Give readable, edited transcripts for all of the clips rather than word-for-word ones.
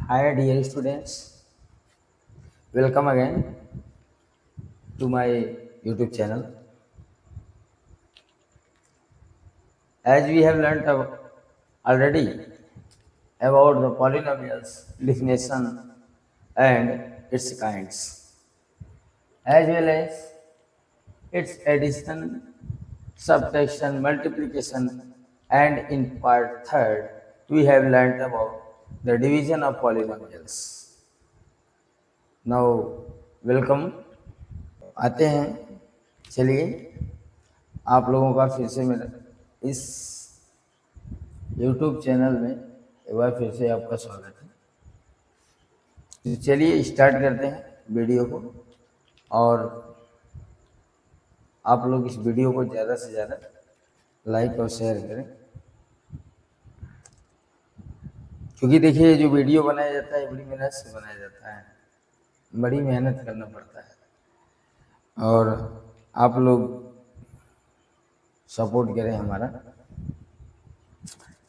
Hi dear students, welcome again to my YouTube channel. As we have learnt already about the polynomials, definition and its kinds, as well as its addition, subtraction, multiplication, and in part third we have learnt about the division of polynomials. Now welcome, आते हैं। चलिए आप लोगों का फिर से मेरा इस YouTube चैनल में एक बार फिर से आपका स्वागत है। तो चलिए स्टार्ट करते हैं वीडियो को, और आप लोग इस वीडियो को ज़्यादा से ज़्यादा लाइक और शेयर करें, क्योंकि देखिए जो वीडियो बनाया जाता है बड़ी मेहनत से बनाया जाता है, बड़ी मेहनत करना पड़ता है, और आप लोग सपोर्ट करें हमारा।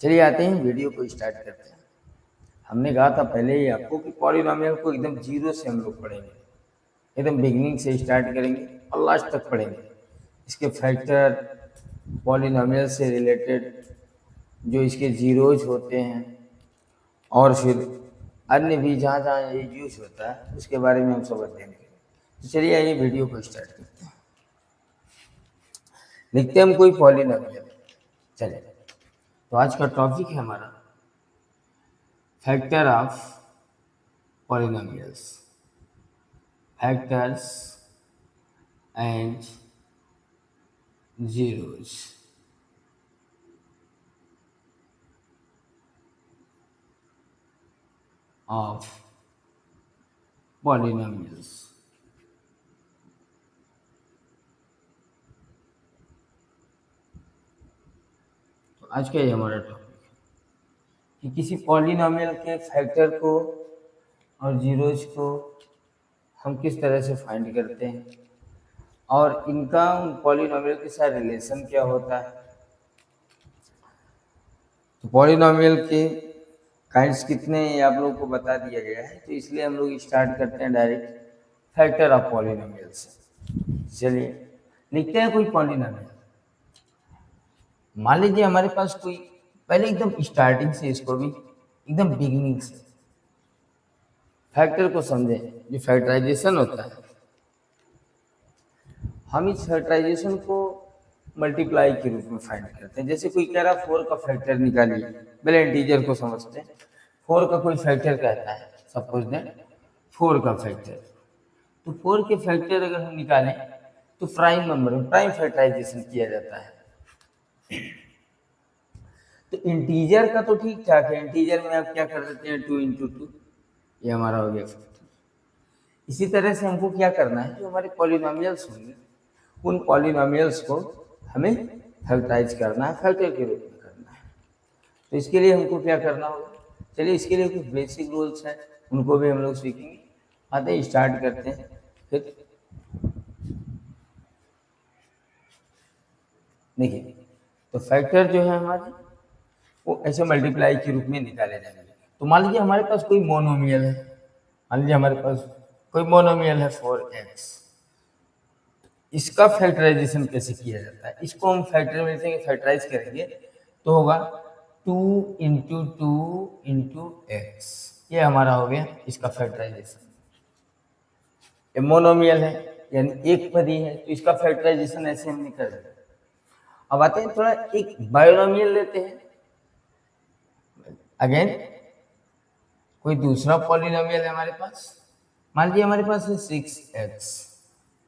चलिए आते हैं वीडियो को स्टार्ट करते हैं। हमने कहा था पहले ही आपको कि पॉलिनोमियल को एकदम जीरो से हम लोग पढ़ेंगे, एकदम बिगिनिंग से स्टार्ट करेंगे और लास्ट तक पढ़ेंगे। इसके फैक्टर, पॉलिनोमियल से रिलेटेड जो इसके जीरोज होते हैं, और फिर अन्य भी जहाँ जहाँ ये यूज होता है उसके बारे में हम सब अध्ययन करेंगे। तो चलिए आइए वीडियो को स्टार्ट करते हैं। लिखते हैं हम कोई पॉलिनोमियल। चलिए, तो आज का टॉपिक है हमारा factor of polynomials, factors and zeros। of polynomials। तो आज का ये हमारा टॉपिक है कि किसी पॉलिनोमियल के फैक्टर को और जीरोज को हम किस तरह से फाइंड करते हैं, और इनका उन पॉलिनोमियल के साथ रिलेशन क्या होता है। तो पॉलिनोमियल के काइंड्स कितने हैं आप लोगों को बता दिया गया है, तो इसलिए हम लोग स्टार्ट करते हैं डायरेक्ट फैक्टर ऑफ पॉलिनोमियल से। चलिए लिखते हैं कोई पॉलिनोमियल। मान लीजिए हमारे पास कोई, पहले एकदम स्टार्टिंग से, इसको भी एकदम बिगिनिंग से फैक्टर को समझें। जो फैक्टराइजेशन होता है, हम इस फैक्टराइजेशन को मल्टीप्लाई के रूप में फाइंड करते हैं। जैसे कोई कह रहा 4 का फैक्टर निकालिए, पहले इंटीजर को समझते हैं। 4 का कोई फैक्टर कहता है, सपोज दैट 4 का फैक्टर, तो 4 के फैक्टर अगर हम निकालें तो प्राइम नंबर में प्राइम फैक्टराइजेशन किया जाता है। तो इंटीजर का तो ठीक ठाक है, इंटीजर में आप क्या कर देते हैं 2 × 2, ये हमारा हो गया फैक्टर। इसी तरह से हमको क्या करना है, जो हमारे पॉलिनोमियल्स होंगे उन पॉलिनोमियल्स को हमें फैक्टराइज करना है, फैक्टर के रूप में करना है। तो इसके लिए हमको क्या करना होगा, चलिए इसके लिए कुछ बेसिक रूल्स हैं, उनको भी हम लोग सीखेंगे। आते हैं, स्टार्ट करते हैं। फिर देखिए, तो फैक्टर जो है हमारे वो ऐसे मल्टीप्लाई के रूप में निकाले जाएंगे। तो मान लीजिए हमारे पास कोई मोनोमियल है, मान लीजिए हमारे पास कोई मोनोमियल है 4x। इसका फैक्टराइजेशन कैसे किया जाता है, इसको हम फैक्टर में से फैक्टराइज करेंगे तो होगा 2 × 2 × x। ये हमारा हो गया इसका फैक्टराइजेशन। ये मोनोमियल है, यानी एक पदी है, तो इसका फैक्टराइजेशन ऐसे हम नहीं कर सकते। अब आते हैं थोड़ा एक बायोनोमियल लेते हैं। अगेन कोई दूसरा पॉलिनोमियल है हमारे पास, मान लीजिए हमारे पास है 6x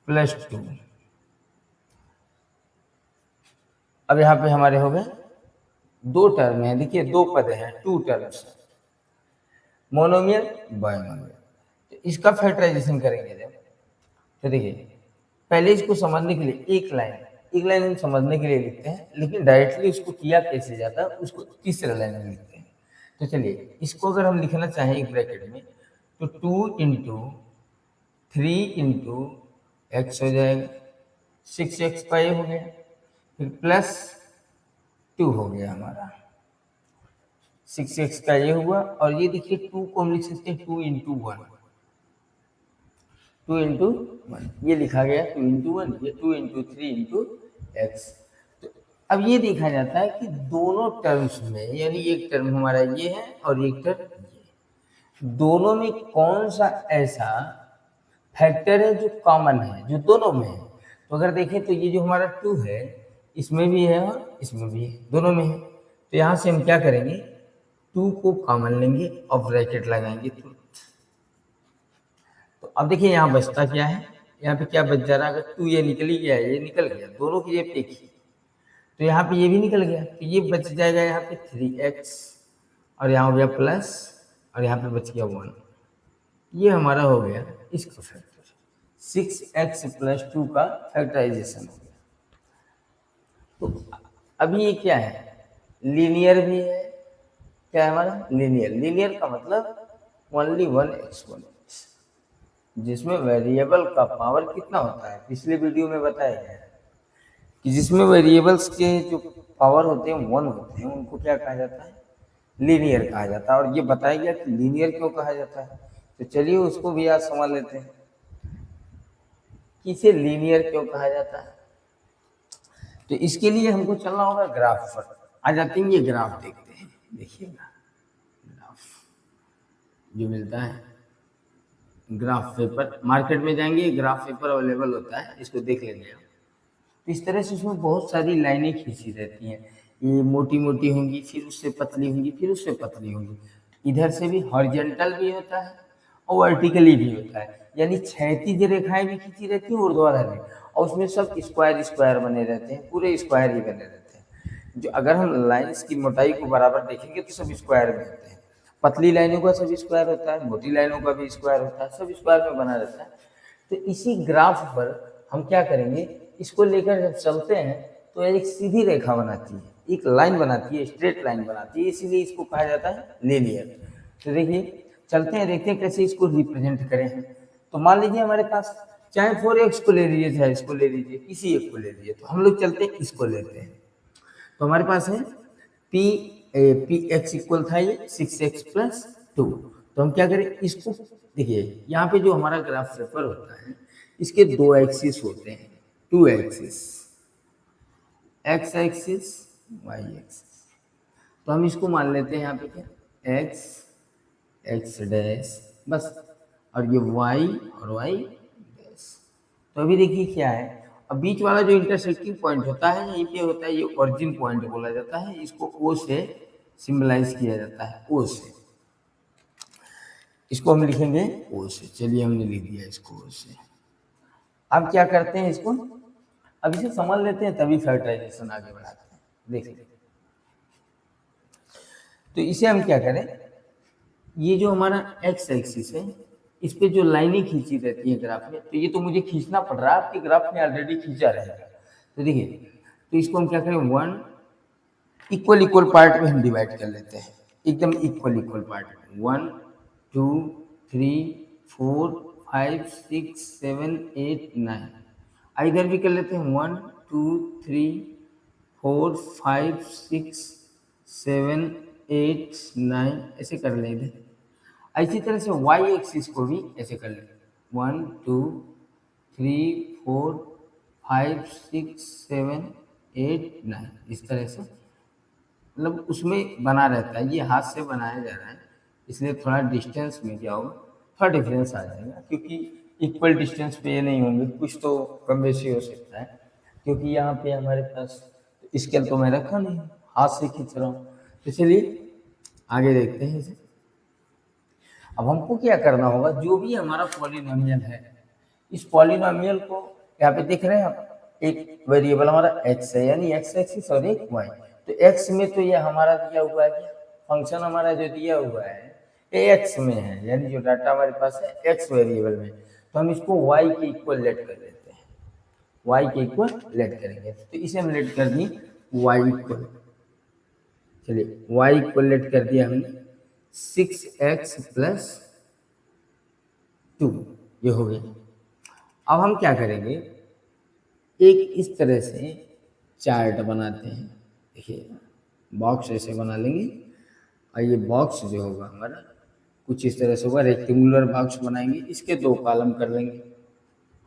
+ 2। अब यहाँ पे हमारे हो गए 2 टर्म है, देखिए 2 पद हैं, 2 टर्म्स, मोनोमियल बायोनोमियल। तो इसका फैक्टराइजेशन करेंगे जब, तो देखिए पहले इसको समझने के लिए एक लाइन हम समझने के लिए लिखते हैं, लेकिन डायरेक्टली उसको किया कैसे जाता है उसको तीसरा लाइन में लिखते हैं। तो चलिए इसको अगर हम लिखना चाहें एक ब्रैकेट में, तो 2 × 3 × x हो जाएगा, 6x का ये हो गया, फिर +2 हो गया हमारा 6x का ये हुआ, और ये देखिए 2 को हम लिख सकते हैं 2 इंटू 1, 2 इंटू 1 ये लिखा गया 2 इंटू 1, ये 2 इंटू 3 इंटू एक्स। तो अब ये देखा जाता है कि दोनों टर्म्स में, यानी एक टर्म हमारा ये है और एक टर्म ये, दोनों में कौन सा ऐसा फैक्टर है जो कॉमन है, जो दोनों में है। तो अगर देखें तो ये जो हमारा 2 है इसमें भी है और इसमें भी है, दोनों में है। तो यहाँ से हम क्या करेंगे, 2 को कॉमन लेंगे और ब्रैकेट लगाएंगे तुरंत। तो अब देखिए यहाँ बचता क्या है, यहाँ पे क्या बच जा रहा है, अगर 2 ये निकल ही गया, ये निकल गया, दोनों की ये एक ही, तो यहाँ पे ये भी निकल गया, तो ये बच जाएगा यहाँ पे 3x, और यहाँ हो गया प्लस, और यहाँ पे बच गया 1। ये हमारा हो गया इसका फैक्टर, 6x प्लस 2 का फैक्टराइजेशन हो गया। तो अभी ये क्या है, लीनियर भी है, क्या है हमारा लीनियर। लीनियर का मतलब ओनली वन एक्सपोनेंट, जिसमें वेरिएबल का पावर कितना होता है, पिछले वीडियो में बताया गया है कि जिसमें वेरिएबल्स के जो पावर होते हैं 1 होते हैं, उनको क्या कहा जाता है, लीनियर कहा जाता है। और ये बताया गया कि लीनियर क्यों कहा जाता है, तो चलिए उसको भी आज समझ लेते हैं कि इसे लीनियर क्यों कहा जाता है। तो इसके लिए हमको चलना होगा ग्राफ पर। आ जाते हैं, ये ग्राफ देखते हैं, देखिएगा ग्राफ जो मिलता है, ग्राफ पेपर मार्केट में जाएंगे, ग्राफ पेपर अवेलेबल होता है, इसको देख लेंगे आप। तो इस तरह से उसमें बहुत सारी लाइनें खींची रहती हैं, ये मोटी मोटी होंगी, फिर उससे पतली होंगी, फिर उससे पतली होंगी। इधर से भी हॉरिजॉन्टल भी होता है और वर्टिकली भी होता है, यानी क्षैतिज रेखाएं भी खींची रहती हैं, ऊर्ध्वाधर भी, और उसमें सब स्क्वायर स्क्वायर बने रहते हैं, पूरे स्क्वायर ही बने रहते हैं। जो अगर हम लाइन्स की मोटाई को बराबर देखेंगे तो सब स्क्वायर में होते हैं, पतली लाइनों का सब स्क्वायर होता है, मोटी लाइनों का भी स्क्वायर होता है, सब स्क्वायर में बना रहता है। तो इसी ग्राफ पर हम क्या करेंगे, इसको लेकर जब चलते हैं तो एक सीधी रेखा बनाती है, एक लाइन बनाती है, स्ट्रेट लाइन बनाती है, इसीलिए इसको कहा जाता है लीनियर। तो देखिए चलते हैं, देखते हैं कैसे इसको रिप्रेजेंट करें हैं। तो मान लीजिए हमारे पास चाहे 4x को ले लीजिए, चाहे इसको ले लीजिए, किसी एक को ले लीजिए, तो हम लोग चलते हैं इसको लेते हैं। तो हमारे पास है पी एक्स इक्वल था ये 6x प्लस 2। तो हम क्या करें, इसको देखिए यहाँ पे जो हमारा ग्राफ पेपर होता है, इसके 2 एक्सिस होते हैं, 2 axis, x axis y axis. तो हम इसको मान लेते हैं यहाँ पे क्या, x डैश बस, और ये y और y डैश। तो अभी देखिए क्या है, अब बीच वाला जो इंटरसेक्टिंग पॉइंट होता है यहीं पे होता है, ये ओरिजिन पॉइंट बोला जाता है, इसको O से सिंबलाइज किया जाता है, O से, इसको हम लिखेंगे O से। चलिए हमने लिख दिया इसको O से। अब क्या करते हैं, इसको अब इसे समझ लेते हैं, तभी फैक्टराइजेशन आगे बढ़ाते हैं। देखिए तो इसे हम क्या करें, ये जो हमारा x एक्सिस है, इस पे जो लाइनें खींची रहती है ग्राफ में, तो ये तो मुझे खींचना पड़ रहा है, आपके ग्राफ में ऑलरेडी खींचा रहेगा। तो देखिए, तो इसको हम क्या करें, 1 इक्वल इक्वल पार्ट में हम डिवाइड कर लेते हैं, एकदम इक्वल इक्वल पार्ट में, 1 2 3 4 5 6 7 8 9। इधर भी कर लेते हैं, 1 2 3 4 5 6 7 8 9, ऐसे कर लें इधर। इसी तरह से y एक्सिस को भी ऐसे कर लें, 1 2 3 4 5 6 7 8 9, इस तरह से, मतलब उसमें बना रहता है, ये हाथ से बनाया जा रहा है, इसलिए थोड़ा डिस्टेंस में क्या होगा, थोड़ा डिफरेंस आ जाएगा, क्योंकि इक्वल डिस्टेंस पे ये नहीं होंगे, कुछ तो कम बेशी हो सकता है, क्योंकि यहाँ पे हमारे पास स्केल तो मैं रखा नहीं, हाथ से खींच रहा हूँ। तो चलिए आगे देखते हैं इसे। अब हमको क्या करना होगा, जो भी हमारा पॉलिनोमियल है, इस पॉलिनोमियल को यहाँ पे देख रहे हैं आप, एक वेरिएबल हमारा x है, यानी x एक्सिस, और एक y। तो x में तो ये हमारा दिया हुआ है, फंक्शन हमारा जो दिया हुआ है ये x में है, यानी जो डाटा हमारे पास है x वेरिएबल में, तो हम इसको y के इक्वल लेट कर लेते हैं, y के इक्वल लेट करेंगे। तो इसे हम लेट कर दिए y इक्वल, चलिए y इक्वल लेट कर दिया हमने 6x प्लस 2, ये हो गया। अब हम क्या करेंगे, एक इस तरह से चार्ट बनाते हैं, देखिए बॉक्स ऐसे बना लेंगे, और ये बॉक्स जो होगा हमारा कुछ इस तरह से होगा, रेक्टेंगुलर बॉक्स बनाएंगे, इसके 2 कॉलम कर लेंगे,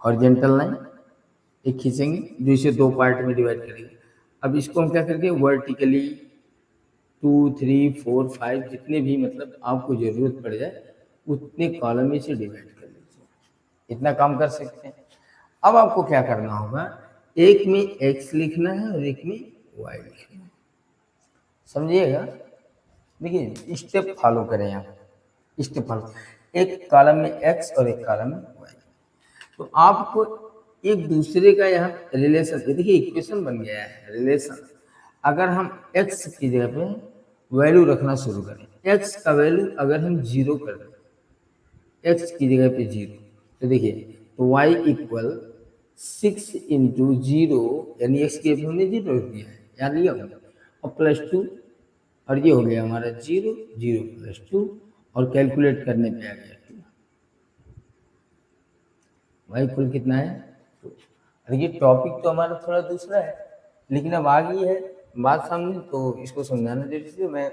हॉरिजॉन्टल लाइन एक खींचेंगे जो इसे 2 पार्ट में डिवाइड करेंगे। अब इसको हम क्या करेंगे, वर्टिकली 2, 3, 4, 5 जितने भी मतलब आपको जरूरत पड़ जाए उतने कॉलम में से डिवाइड कर लीजिए। इतना काम कर सकते हैं। अब आपको क्या करना होगा, एक में x लिखना है और एक में y लिखना है, समझिएगा। देखिए स्टेप फॉलो करें यहाँ, स्टेप फॉलो, एक कॉलम में x और एक कॉलम में y। तो आपको एक दूसरे का यहाँ रिलेशन, देखिए इक्वेशन बन गया है रिलेशन। अगर हम x की जगह पे वैल्यू रखना शुरू करें, x का वैल्यू अगर हम 0 कर दें, x की जगह पे 0, तो देखिए तो y इक्वल 6 इंटू 0, यानी x की जगह हमने 0 रख दिया है, याद लिया होगा, और +2, और ये हो गया हमारा 0, 0 + 2, और कैलकुलेट करने पे आ गया 2। y इक्वल कितना है 2। और ये टॉपिक तो हमारा थोड़ा दूसरा है, लेकिन अब आ गई है बात सामने, तो इसको समझाना जरूरी है। मैं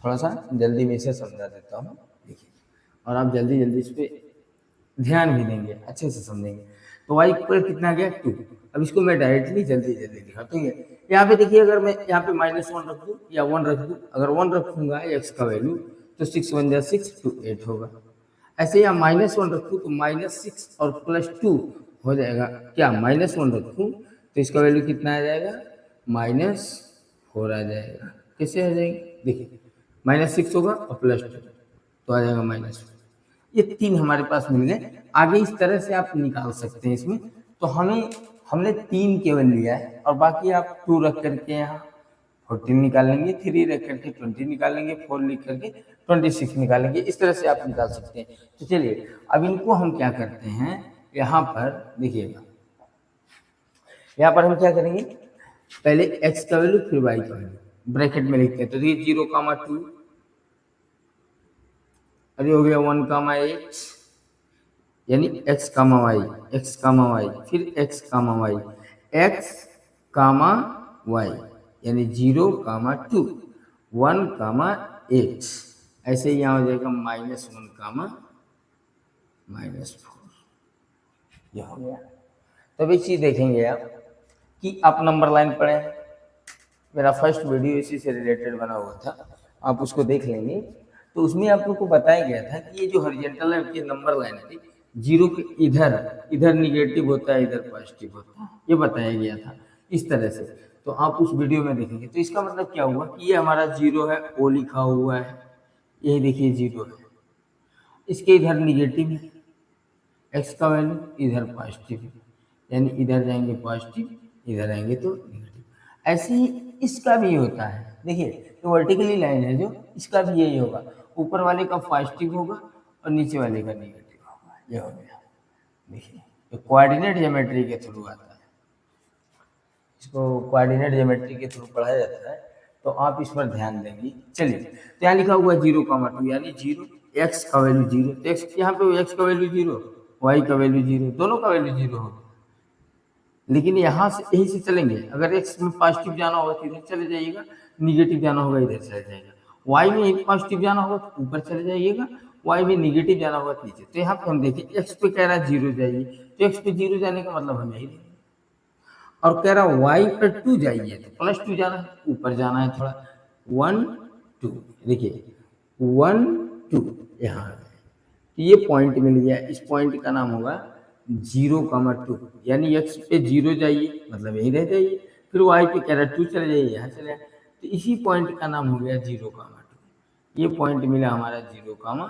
थोड़ा सा जल्दी में इसे समझा देता हूँ, देखिए, और आप जल्दी जल्दी इस पर ध्यान भी देंगे, अच्छे से समझेंगे। तो y इक्वल कितना आ गया 2। अब इसको मैं डायरेक्टली जल्दी जल्दी दिखाता हूँ। यहाँ पे देखिए, अगर मैं यहाँ पे -1 रख दूँ या 1 रख दूँ, अगर 1 रखूँगा x का वैल्यू तो 6 × 1 = 6, 2 8 होगा। ऐसे यहाँ -1 रखूँ तो -6 और +2 हो जाएगा। क्या -1 रखूँ तो इसका वैल्यू कितना आ जाएगा, -4 आ जाएगा। कैसे आ जाएगी, देखिए -6 होगा और +2 तो आ जाएगा -4। ये 3 हमारे पास मिल गए। आगे इस तरह से आप निकाल सकते हैं इसमें। तो हमने 3 केवल लिया है, और बाकी आप 2 रख करके यहाँ 14 निकालेंगे, 3 रख करके 20 निकालेंगे, 4 लिख करके 26 निकालेंगे। इस तरह से आप निकाल सकते हैं। तो चलिए अब इनको हम क्या करते हैं, यहाँ पर देखिएगा, यहाँ पर हम क्या करेंगे, पहले x का वैल्यू फिर y का वैल्यू ब्रैकेट में लिखते हैं। तो ये 0, 2, अरे हो गया 1, 8, यानी x, y, x, y, फिर x, y, x, y, यानी 0, 2, 1, 8, ऐसे ही यहाँ हो जाएगा -1, -4, यह हो गया। तो एक चीज देखेंगे आप कि आप नंबर लाइन पढ़े, मेरा फर्स्ट वीडियो इसी से रिलेटेड बना हुआ था, आप उसको देख लेंगे। तो उसमें आप लोग को बताया गया था कि ये जो हॉरिजॉन्टल लाइन की नंबर लाइन थी, 0 के इधर निगेटिव होता है, इधर पॉजिटिव होता है, ये बताया गया था इस तरह से। तो आप उस वीडियो में देखेंगे। तो इसका मतलब क्या हुआ कि ये हमारा 0 है, ओ लिखा हुआ है, यही देखिए 0 है, इसके इधर निगेटिव है, एक्स का वैल्यू इधर पॉजिटिव है, यानी इधर जाएंगे पॉजिटिव, इधर आएंगे तो निगेटिव। ऐसे ही इसका भी होता है। देखिए तो वर्टिकली लाइन है जो, इसका भी यही होगा, ऊपर वाले का पॉजिटिव होगा और नीचे वाले का निगेटिव होगा। ये हो गया। देखिए तो कोऑर्डिनेट ज्योमेट्री के थ्रू आता है, इसको कोऑर्डिनेट ज्योमेट्री के थ्रू पढ़ाया जाता है। तो आप इस पर ध्यान देंगे। चलिए तो यहाँ लिखा हुआ 0, 2, यानी 0, एक्स का वैल्यू 0, तो एक्स यहाँ पे एक्स का वैल्यू 0, वाई का वैल्यू 0, दोनों का वैल्यू 0 होगा। लेकिन यहाँ से यही से चलेंगे, अगर एक्स में पॉजिटिव जाना होगा तो इधर चले जाइएगा, निगेटिव जाना होगा इधर चले जाएगा। वाई में पॉजिटिव जाना होगा तो ऊपर चले जाइएगा, वाई में निगेटिव जाना होगा तो नीचे। तो यहाँ पे हम देखिए एक्स पे कह रहा है 0 जाइए, तो एक्स पे 0 जाने का मतलब हम यही, और कह रहा वाई पर 2 जाइए तो +2 जाना है, ऊपर जाना है थोड़ा, 1, 2, देखिए 1, 2 यहाँ है। तो ये पॉइंट मिल गया, इस पॉइंट का नाम होगा 0, 2, यानी x पे 0 जाइए मतलब यही रह जाइए, फिर y पे कह रहा 2 चले जाइए, यहाँ चले जाए, तो इसी पॉइंट का नाम हो गया 0, 2। ये पॉइंट मिला हमारा 0, 2।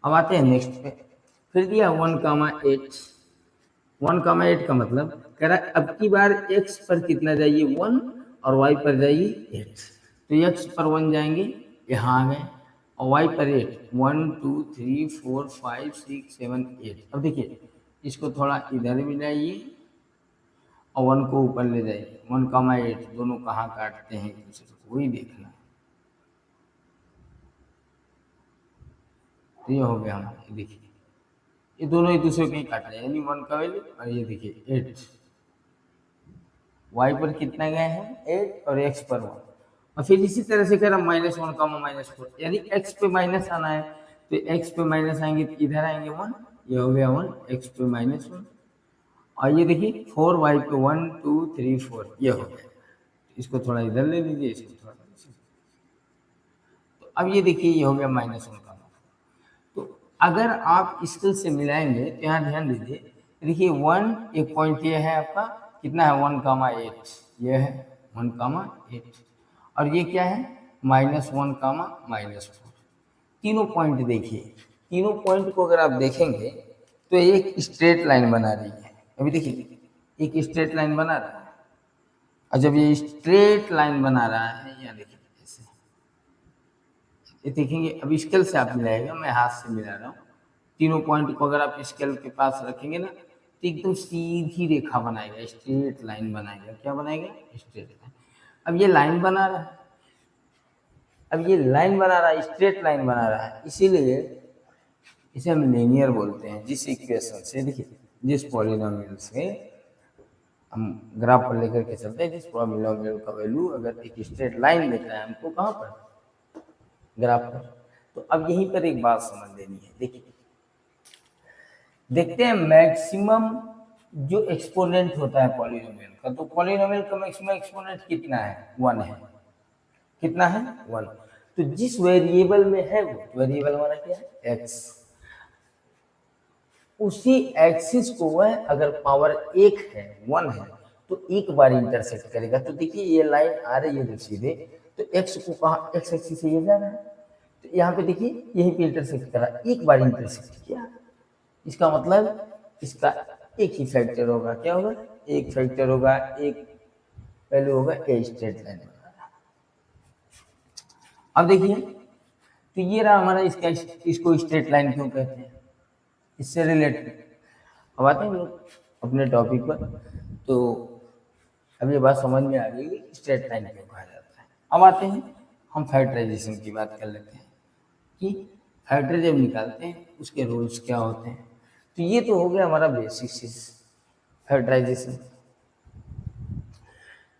अब आते हैं नेक्स्ट पे, फिर दिया 1, 8। 1, 8 का मतलब कह रहा है अब की बार x पर कितना जाइए 1 और y पर जाइए 8। तो x पर 1 जाएंगे, यहाँ आ गए, और y पर 8, 1, 2, 3, 4, 5, 6, 7, 8। अब देखिए इसको थोड़ा इधर मिलाइए और 1 को ऊपर ले जाइए, 1, 8 दोनों कहाँ काटते हैं एक दूसरे को, वही देखना। तो ये हो गया हमारा, देखिए ये दोनों एक दूसरे को ही काट रहे हैं, यानी 1 का वैल्यू, और ये देखिए 8, y पर कितना गए हैं 8 और x पर 1, और फिर इसी तरह से कह रहा -1, -4, यानी x पे माइनस आना है, तो x पे माइनस आएंगे तो इधर आएंगे 1, ये हो गया 1, x पे -1। और ये देखिए 4y पे 1 2 3 4, ये हो गया। इसको थोड़ा इधर ले लीजिए, इसको थोड़ा, तो अब ये देखिए ये हो गया -1 का। तो अगर आप स्केल से मिलाएंगे तो यहाँ ध्यान दीजिए, देखिए 1 एक पॉइंट ये है आपका, कितना है 1,8, ये है 1,8, और ये क्या है -1,-4। तीनों पॉइंट देखिए, तीनों पॉइंट को अगर आप देखेंगे तो एक स्ट्रेट लाइन बना रही है। अभी देखिए एक स्ट्रेट लाइन बना रहा है, और जब ये स्ट्रेट लाइन बना रहा है, यहाँ देखिए ऐसे, ये देखेंगे। अब स्केल से आप मिलाएगा, मैं हाथ से मिला रहा हूँ। तीनों पॉइंट को अगर आप स्केल के पास रखेंगे ना, तो एकदम सीधी रेखा बनाएगा, स्ट्रेट लाइन बनाएगा। क्या बनाएगा? Straight line. अब ये लाइन बना रहा है, अब ये लाइन बना रहा है, स्ट्रेट लाइन बना रहा है, इसीलिए इसे हम लीनियर बोलते हैं। जिस इक्वेशन से, देखिए जिस पॉलिनोमियल से हम ग्राफ पर लेकर के चलते हैं, जिस पॉलिनोमियल का वैल्यू अगर एक स्ट्रेट लाइन देता है हमको, कहाँ पर? ग्राफ पर। तो अब यहीं पर एक बात समझ लेनी है। देखिए देखते हैं मैक्सिमम जो एक्सपोनेंट होता है पॉलिनोमियल का, तो पॉलिनोमियल का मैक्सिमम एक्सपोनेंट कितना है? 1 है। कितना है? 1। तो जिस वेरिएबल में है, वो वेरिएबल हमारा क्या है? x। उसी एक्सिस को वह अगर पावर 1 है, 1 है, तो एक बार इंटरसेक्ट करेगा। तो देखिए ये लाइन आ रही है जो सीधे, तो x को कहाँ? x एक्सिस से ये जा रहा है, तो यहाँ पे देखिए यहीं पे इंटरसेक्ट करा, एक बार इंटरसेक्ट किया। इसका मतलब इसका एक ही फैक्टर होगा। क्या होगा? एक फैक्टर होगा, एक वैल्यू होगा, ए स्ट्रेट लाइन। अब देखिए, तो ये रहा हमारा, इसको स्ट्रेट लाइन क्यों कहते हैं? इससे रिलेटेड अब आते हैं लोग अपने टॉपिक पर। तो अब ये बात समझ में आ गई कि स्ट्रेट लाइन क्यों कहा जाता है। अब आते हैं हम फैक्टराइजेशन की बात कर लेते हैं कि फैक्टर जब निकालते हैं उसके रूल्स क्या होते हैं। तो ये तो हो गया हमारा बेसिक चीज फैक्टराइजेशन।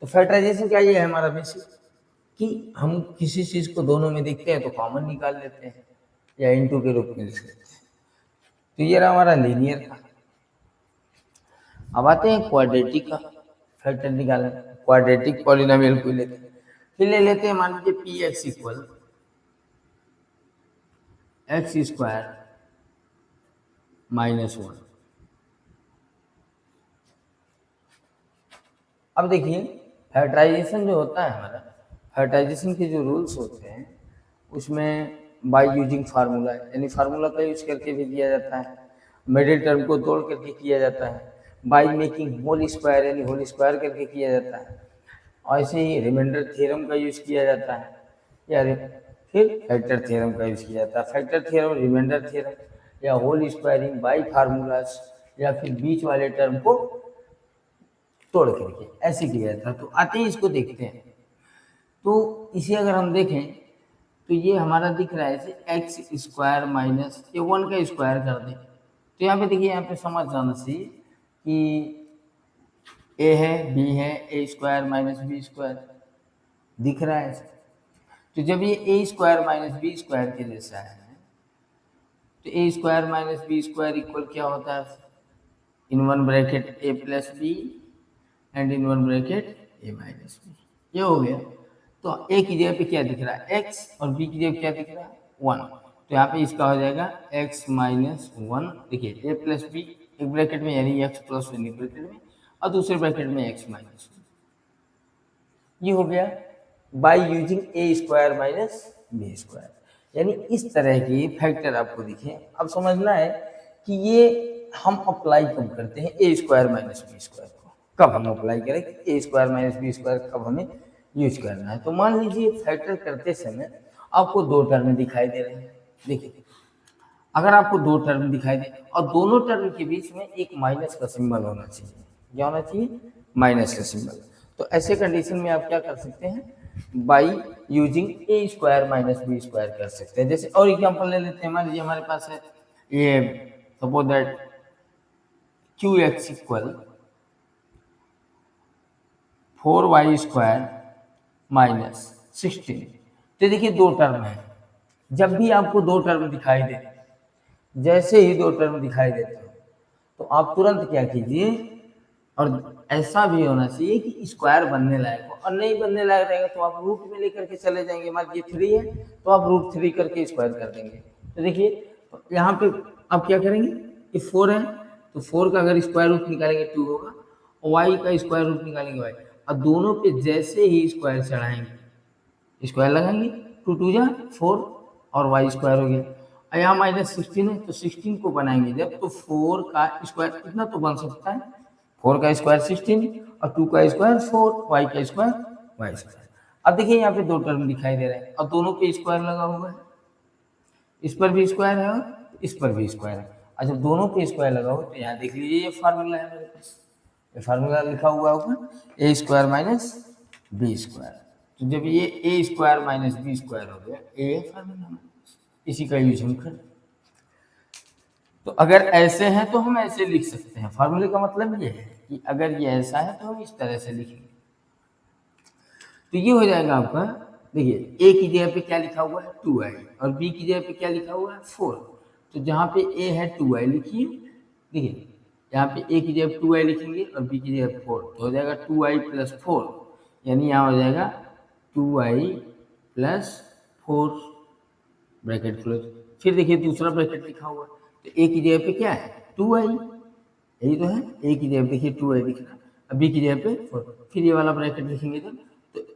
तो फैक्टराइजेशन क्या ये है हमारा बेसिक, कि हम किसी चीज को दोनों में देखते हैं तो कॉमन निकाल लेते हैं या इनटू के रूप में लिख लेते हैं। तो ये रहा हमारा लीनियर का। अब आते हैं क्वाड्रेटिक का फैक्टर निकालना। क्वाड्रेटिक पॉलिनोमियल को लेते हैं, फिर ले लेते हैं मान लीजिए P x equal x square -1। अब देखिए फैक्टराइजेशन जो होता है हमारा, फैक्टराइजेशन के जो रूल्स होते हैं उसमें बाय यूजिंग फार्मूला, यानी फार्मूला का यूज करके भी किया जाता है। मिडिल टर्म को तोड़ करके किया जाता है। बाय मेकिंग होल स्क्वायर, यानी होल स्क्वायर करके किया जाता है। और ऐसे ही रिमाइंडर थ्योरम का यूज किया जाता है, या फिर फैक्टर थ्योरम का यूज किया जाता है। फैक्टर थ्योरम, रिमाइंडर थ्योरम, या होल स्क्वायरिंग बाय फार्मूलाज, या फिर बीच वाले टर्म को तोड़ करके ऐसे किया जाता है। तो आते ही इसको देखते हैं। तो इसे अगर हम देखें तो ये हमारा दिख रहा है एक्स स्क्वायर माइनस ये 1 का स्क्वायर कर दें। तो यहाँ पे देखिए, यहाँ पे समझ जाना चाहिए कि ए है, बी है, A square minus B square दिख रहा है। तो जब ये A square minus B square के जैसा है, तो A square minus B square equal क्या होता है? In one bracket A plus B and in one bracket A minus B. ये हो गया। तो ए की जगह पे क्या दिख रहा है? एक्स, और बी की जगह क्या दिख रहा है? 1। तो यहाँ पे इसका हो जाएगा x माइनस 1। देखिए ए प्लस बी एक ब्रैकेट में, यानी x प्लस 1 एक ब्रैकेट में, और दूसरे ब्रैकेट में x माइनस 1। ये हो गया by using a square minus B square. यानी इस तरह के फैक्टर आपको दिखे। अब समझना है कि ये हम अप्लाई कब करते हैं ए स्क्वायर माइनस बी स्क्वायर को, कब हम अप्लाई करें कि ए स्क्वायर माइनस बी स्क्वायर कब हमें यूज करना है। तो मान लीजिए फैक्टर करते समय आपको 2 टर्म दिखाई दे रहे हैं। देखिए अगर आपको 2 टर्म दिखाई दे और दोनों टर्म के बीच में एक माइनस का सिंबल होना चाहिए। क्या होना चाहिए? माइनस का सिंबल। तो ऐसे कंडीशन में आप क्या कर सकते हैं? By using a square minus B square कर सकते हैं। जैसे और एग्जांपल ले लेते हैं, मान लीजिए हमारे पास है ये, suppose that Q x equal 4y square minus 16। तो देखिए दो टर्म है, जब भी आपको दो टर्म दिखाई दे, जैसे ही दो टर्म दिखाई देते हो तो आप तुरंत क्या कीजिए, और ऐसा भी होना चाहिए कि स्क्वायर बनने लायक हो, और नहीं बनने लायक रहेगा तो आप रूट में लेकर के चले जाएंगे। मान लीजिए 3 है तो आप √3 करके स्क्वायर कर देंगे। तो देखिए यहाँ पे आप क्या करेंगे, ये 4 है तो 4 का अगर स्क्वायर रूट निकालेंगे 2 होगा, और वाई का स्क्वायर रूट निकालेंगे वाई, और दोनों पे जैसे ही स्क्वायर चढ़ाएंगे, स्क्वायर लगाएंगे, 2 2 जा 4 और वाई स्क्वायर हो गया। और यहाँ -16 है तो 16 को बनाएंगे जब, तो 4 का स्क्वायर इतना तो बन सकता है, 4 का स्क्वायर 16 और 2 का स्क्वायर 4, वाई का स्क्वायर वाई स्क्वायर। अब देखिए यहाँ पे दो टर्म दिखाई दे रहे हैं और दोनों पे स्क्वायर लगा हुआ है, इस पर भी स्क्वायर है और इस पर भी स्क्वायर है। और जब दोनों पे स्क्वायर लगा हो तो यहाँ देख लीजिए ये फार्मूला है मेरे पास, ये फार्मूला लिखा हुआ होगा ए स्क्वायर माइनस बी स्क्वायर। तो जब ये A square minus B square हो गया, ए फार्मूला, इसी का यूज हम करें। तो अगर ऐसे हैं तो हम ऐसे लिख सकते हैं, फार्मूले का मतलब ये है कि अगर ये ऐसा है तो हम इस तरह से लिखेंगे। तो ये हो जाएगा आपका, देखिए ए की जगह पे क्या लिखा हुआ है 2i, और बी की जगह पे क्या लिखा हुआ है 4। तो जहाँ पे ए है 2i लिखिए, देखिए यहाँ पे ए की जगह 2i लिखेंगे और बी की जगह 4, तो हो जाएगा 2i + 4, यानी यहाँ हो जाएगा 2i + 4 ब्रैकेट क्लोज। फिर देखिए दूसरा ब्रैकेट लिखा हुआ है, तो ए की जगह पे क्या है 2i, यही तो है, ए की जगह देखिए 2i दिख रहा है, अब बी की जगह पे 4, फिर ये वाला ब्रैकेट लिखेंगे तो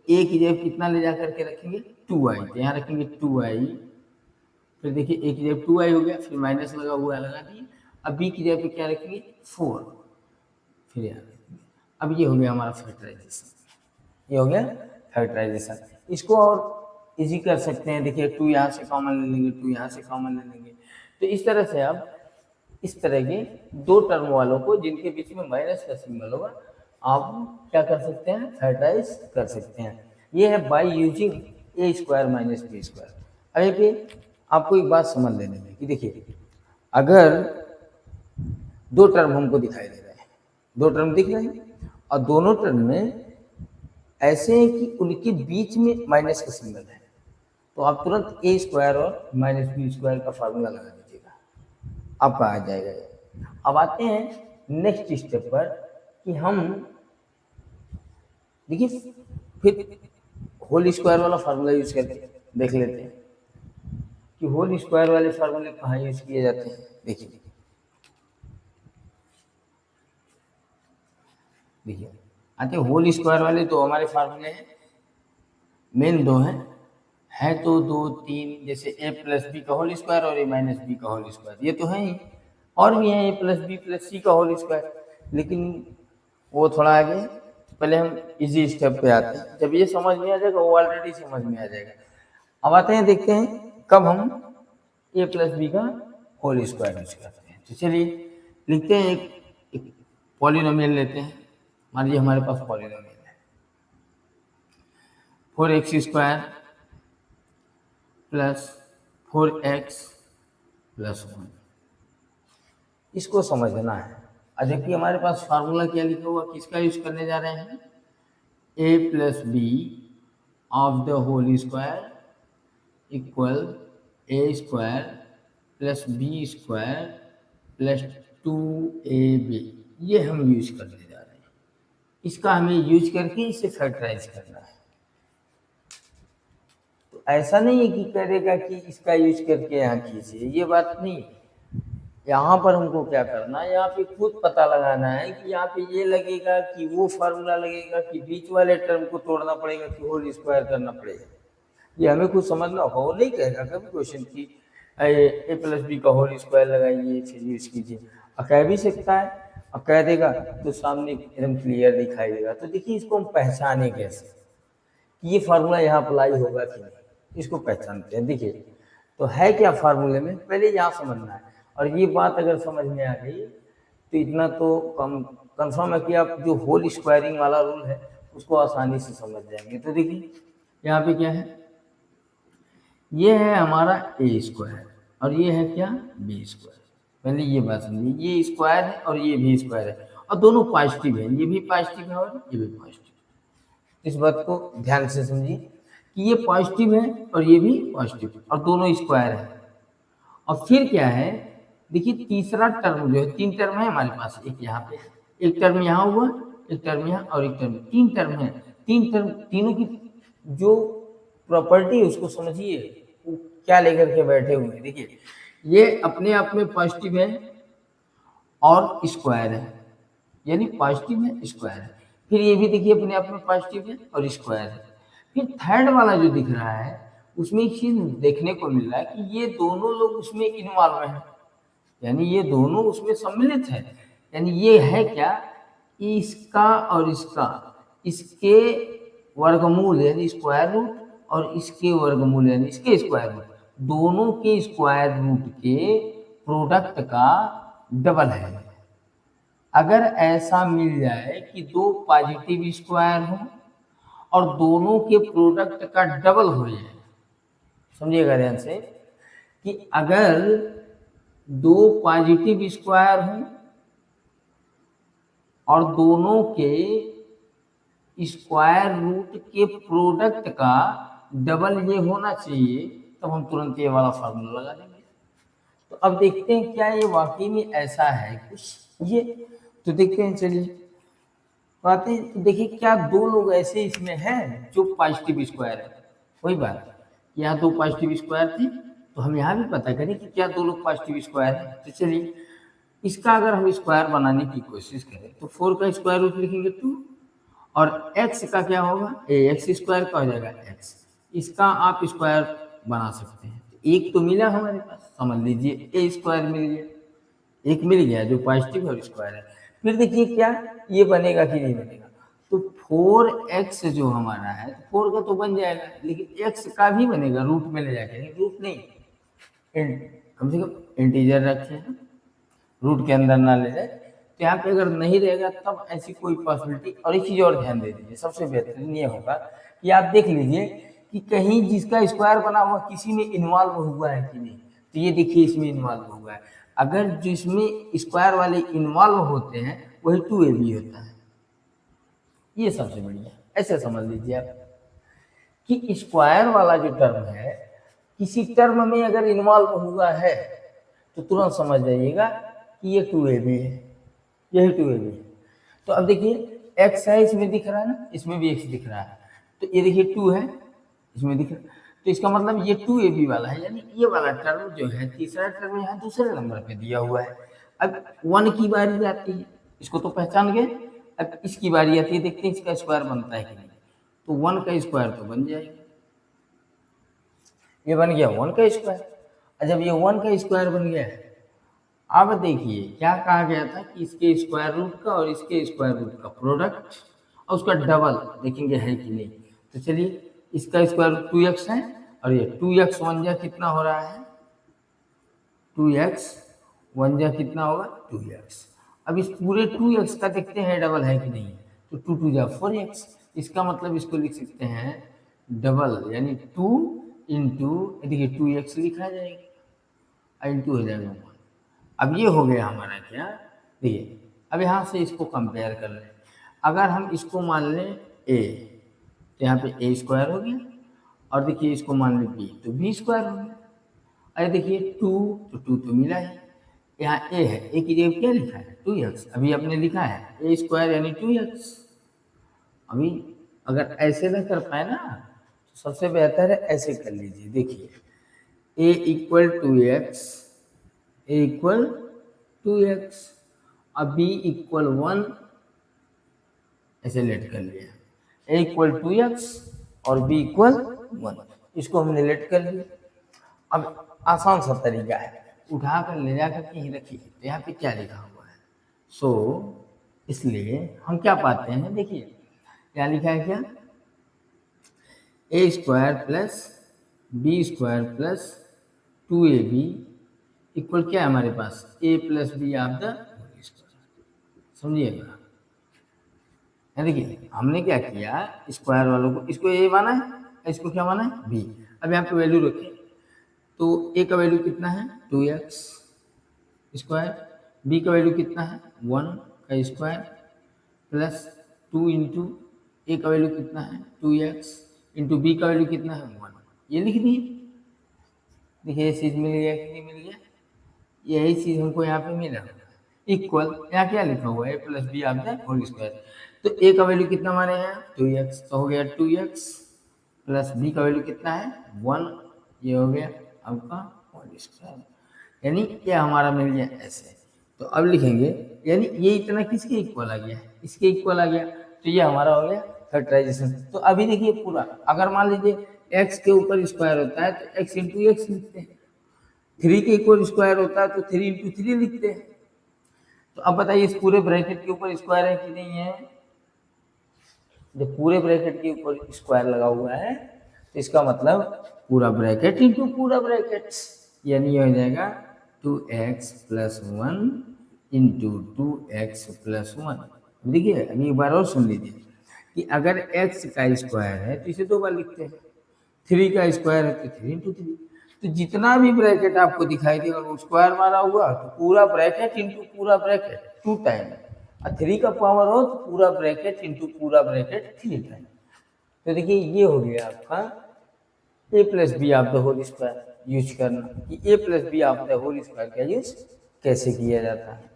ए की जगह कितना ले जा करके रखेंगे 2i, तो यहाँ रखेंगे 2i, फिर देखिए ए की जगह 2i हो गया, फिर माइनस लगा हुआ लगा दिए, अब बी की जगह पे क्या रखेंगे 4, फिर यहाँ रखेंगे। अब ये हो गया हमारा फैक्टराइजेशन, ये हो गया फैक्टराइजेशन। इसको और इजी कर सकते हैं, देखिए 2 यहाँ से कॉमन ले लेंगे, 2 यहाँ से कॉमन ले लेंगे। तो इस तरह से आप इस तरह के दो टर्म वालों को जिनके बीच में माइनस का सिंबल होगा, आप क्या कर सकते हैं, फैक्टराइज कर सकते हैं। ये है by using a square minus B square. अरे पे आपको एक बात समझ लेने में कि देखिए अगर दो टर्म हमको दिखाई दे रहे हैं, दो टर्म दिख रहे हैं और दोनों टर्म में ऐसे हैं कि उनके बीच में माइनस का सिंबल है, तो आप तुरंत ए स्क्वायर और माइनस बी स्क्वायर का फार्मूला लगा दीजिएगा, आपका आ जाएगा। अब आते हैं नेक्स्ट स्टेप पर कि हम देखिए फिर होल स्क्वायर वाला फार्मूला यूज करके देख लेते हैं कि होल स्क्वायर वाले फार्मूले कहाँ यूज किए जाते हैं। देखिए देखिए आते होल स्क्वायर वाले तो हमारे फार्मूले हैं, मेन दो हैं, है तो 2 3, जैसे a + b का होल स्क्वायर और a - b का होल स्क्वायर, ये तो है ही, और भी है a + b + c का होल स्क्वायर, लेकिन वो थोड़ा आगे, पहले हम इजी स्टेप पे आते हैं, जब ये समझ में आ जाएगा वो ऑलरेडी समझ में आ जाएगा। अब आते हैं, देखते हैं कब हम a + b का होल स्क्वायर यूज करते हैं। तो चलिए लिखते हैं, एक पॉलिनोमियल लेते हैं, मान लीजिए हमारे पास पॉलिनोमियल है 4x² + 4x + 1, इसको समझना है। और देखिए हमारे पास फार्मूला क्या लिखा हुआ, किसका यूज करने जा रहे हैं, a + b of the whole square equal a² + b² + 2ab, ये हम यूज करने जा रहे हैं। इसका हमें यूज करके इसे फैक्टराइज करना है। तो ऐसा नहीं है कि करेगा कि इसका यूज करके यहाँ कीजिए, ये बात नहीं है। यहाँ पर हमको क्या करना है, यहाँ पे खुद पता लगाना है कि यहाँ पे ये लगेगा कि वो फार्मूला लगेगा कि बीच वाले टर्म को तोड़ना पड़ेगा कि होल स्क्वायर करना पड़ेगा, ये हमें कुछ समझना होगा। वो नहीं कहेगा कभी क्वेश्चन की a + b का होल स्क्वायर लगाइए फिर यूज कीजिए, और कह भी सकता है, और कह देगा तो सामने एकदम क्लियर दिखाई देगा। तो देखिए इसको हम पहचाने कैसे कि ये फार्मूला यहाँ अप्लाई होगा कि नहीं, इसको पहचानते हैं। देखिए तो है क्या फार्मूले में, पहले यहाँ समझना है, और ये बात अगर समझ में आ गई तो इतना तो कंफर्म है कि आप जो होल स्क्वायरिंग वाला रूल है उसको आसानी से समझ जाएंगे। तो देखिए यहाँ पे क्या है, ये है हमारा a² और ये है क्या b²। पहले ये बात समझिए, ये स्क्वायर है और ये भी स्क्वायर है, और दोनों पॉजिटिव है, ये भी पॉजिटिव है और ये भी पॉजिटिव। इस बात को ध्यान से समझिए कि ये पॉजिटिव है और ये भी पॉजिटिव और दोनों स्क्वायर है। और फिर क्या है, देखिए तीसरा टर्म जो है, 3 टर्म है हमारे पास, एक यहाँ पे, एक टर्म यहाँ हुआ, एक टर्म यहाँ और एक टर्म, 3 टर्म है। 3 टर्म, तीनों की जो प्रॉपर्टी है उसको समझिए, वो क्या लेकर के बैठे हुए हैं। देखिए ये अपने आप में पॉजिटिव है और स्क्वायर है, यानी पॉजिटिव है स्क्वायर है। फिर ये भी देखिए अपने आप में पॉजिटिव है और स्क्वायर है। फिर थर्ड वाला जो दिख रहा है उसमें एक चीज देखने को मिल रहा है कि ये दोनों लोग उसमें इन्वॉल्व हैं, यानी ये दोनों उसमें सम्मिलित है। यानी ये है क्या, इसका और इसका, इसके वर्गमूल यानी स्क्वायर रूट और इसके वर्गमूल यानी इसके स्क्वायर रूट, दोनों के स्क्वायर रूट के प्रोडक्ट का डबल है। अगर ऐसा मिल जाए कि दो पॉजिटिव स्क्वायर हो और दोनों के प्रोडक्ट का डबल हो जाए, समझिएगा ध्यान से, कि अगर दो पॉजिटिव स्क्वायर हो और दोनों के स्क्वायर रूट के प्रोडक्ट का डबल ये होना चाहिए, तब हम तुरंत ये वाला फार्मूला लगा देंगे। तो अब देखते हैं क्या ये वाकई में ऐसा है कुछ ये, तो देखते हैं, चलिए बातें। तो देखिए क्या दो लोग ऐसे इसमें हैं जो पॉजिटिव स्क्वायर है, वही बात, यहाँ दो पॉजिटिव स्क्वायर थे, तो हम यहाँ भी पता करें कि क्या दो लोग पॉजिटिव स्क्वायर है। तो चलिए इसका अगर हम स्क्वायर बनाने की कोशिश करें तो 4 का स्क्वायर रूट लिखेंगे 2, और x का क्या होगा, एक्स स्क्वायर का हो जाएगा x, इसका आप स्क्वायर बना सकते हैं। तो एक तो मिला हमारे पास, समझ लीजिए ए स्क्वायर मिल गया, एक मिल गया जो पॉजिटिव और स्क्वायर है। फिर देखिए क्या ये बनेगा कि नहीं बनेगा, तो 4x जो हमारा है, 4 का तो बन जाएगा, लेकिन x का भी बनेगा, रूट में ले जाके, रूट नहीं, कम से कम इंटीजर रखे हैं, रूट के अंदर ना ले जाए। तो यहाँ पे अगर नहीं रहेगा तब ऐसी कोई पॉसिबिलिटी। और एक चीज और ध्यान दे दीजिए, सबसे बेहतरीन ये होगा कि आप देख लीजिए कि कहीं जिसका स्क्वायर बना हुआ किसी में इन्वॉल्व हुआ है कि नहीं। तो ये देखिए इसमें इन्वॉल्व हुआ है, अगर जिसमें स्क्वायर वाले इन्वॉल्व होते हैं वही 2ab होता है। ये सबसे बढ़िया, ऐसे समझ लीजिए आप कि स्क्वायर वाला जो टर्म है किसी टर्म में अगर इन्वॉल्व हुआ है तो तुरंत समझ जाइएगा कि ये 2ab है, यही 2ab है। तो अब देखिए x है, इसमें दिख रहा है ना, इसमें भी x दिख रहा है, तो ये देखिए 2 है, इसमें दिख रहा है, तो इसका मतलब ये 2ab वाला है, यानी ये वाला टर्म जो है तीसरा टर्म यहाँ दूसरे नंबर पे दिया हुआ है। अब 1 की बारी आती है, इसको तो पहचान गए, अब इसकी बारी आती है, देखते हैं इसका स्क्वायर बनता है कि नहीं। तो 1 का स्क्वायर तो बन जाएगा, ये बन गया 1 का स्क्वायर। और जब ये 1 का स्क्वायर बन गया, अब देखिए क्या कहा गया था कि इसके स्क्वायर रूट का और इसके स्क्वायर रूट का प्रोडक्ट और उसका डबल देखेंगे है कि नहीं। तो चलिए इसका स्क्वायर रूट 2x है और ये 2x 1 जा कितना हो रहा है, 2x 1 जा कितना होगा 2x। अब इस पूरे 2x का देखते हैं डबल है कि नहीं, तो 2 2 जा 4x, इसका मतलब इसको लिख सकते हैं डबल, यानी 2 इंटू, देखिए 2x लिखा जाएगा, इंटू हो जाएगा 1। अब ये हो गया हमारा क्या, देखिए अब यहाँ से इसको कंपेयर कर लें, अगर हम इसको मान लें a, तो यहाँ पे a स्क्वायर हो गया, और देखिए इसको मान लें b, तो b स्क्वायर हो गया। अरे देखिए 2, तो 2 तो मिला है, यहाँ a है, a की जगह क्या लिखा है 2x, अभी आपने लिखा है a स्क्वायर यानी 2x। अभी अगर ऐसे ना कर पाए ना तो सबसे बेहतर है ऐसे कर लीजिए, देखिए a equal 2x, a equal 2x, अब b इक्वल 1, ऐसे लेट कर लिया, a इक्वल 2x और b इक्वल 1, इसको हमने लेट कर लिया। अब आसान सा तरीका है, उठा कर ले जाकर कहीं रखिए, तो यहाँ पे क्या लिखा हुआ है, सो इसलिए हम क्या पाते हैं, देखिए क्या लिखा है, क्या a square plus b square plus 2ab equal क्या है हमारे पास, a plus B of the square. समझिएगा, देखिए हमने क्या किया, स्क्वायर वालों को, इसको a माना है, इसको क्या माना है b। अब यहाँ पे वैल्यू रखें, तो a का वैल्यू कितना है 2x स्क्वायर, b का वैल्यू कितना है 1 का स्क्वायर, प्लस 2 इंटू a का वैल्यू कितना है 2x इंटू बी का वैल्यू कितना है 1, ये लिख दिए। देखिए ये चीज़ मिल गया कि नहीं मिल गया, यही चीज़ हमको यहाँ पे मिला। इक्वल यहाँ क्या लिखा हुआ है, A plus B of the whole square. तो ए का वैल्यू कितना माने हैं 2x, तो हो गया 2x प्लस बी का वैल्यू कितना है 1, ये हो गया आपका होल स्क्वायर। यानी ये हमारा मिल गया ऐसे। तो अब लिखेंगे यानी ये इतना किसके इक्वल आ गया, इसके इक्वल आ गया, तो ये हमारा हो गया फैक्टराइजेशन। तो अभी देखिए पूरा, अगर मान लीजिए x के ऊपर स्क्वायर होता है तो x इंटू एक्स लिखते हैं, 3 के इक्वल स्क्वायर होता है तो 3 इंटू 3 लिखते हैं। तो अब बताइए इस पूरे ब्रैकेट के ऊपर स्क्वायर है कि नहीं है, जब पूरे ब्रैकेट के ऊपर स्क्वायर लगा हुआ है तो इसका मतलब पूरा ब्रैकेट इंटू पूरा ब्रैकेट, यानी ये हो जाएगा 2x plus 1 into 2x plus 1। देखिए अभी एक बार और सुन लीजिए कि अगर x का स्क्वायर है तो इसे 2 बार लिखते हैं, 3 का स्क्वायर है तो 3 इंटू 3। तो जितना भी ब्रैकेट आपको दिखाई दे और स्क्वायर मारा हुआ तो पूरा ब्रैकेट इंटू पूरा ब्रैकेट 2 टाइम, और 3 का पावर हो तो पूरा ब्रैकेट इंटू पूरा ब्रैकेट 3 टाइम। तो देखिए ये हो गया आपका A plus B of the whole square use करना, कि A plus B of the whole square का यूज कैसे किया जाता है।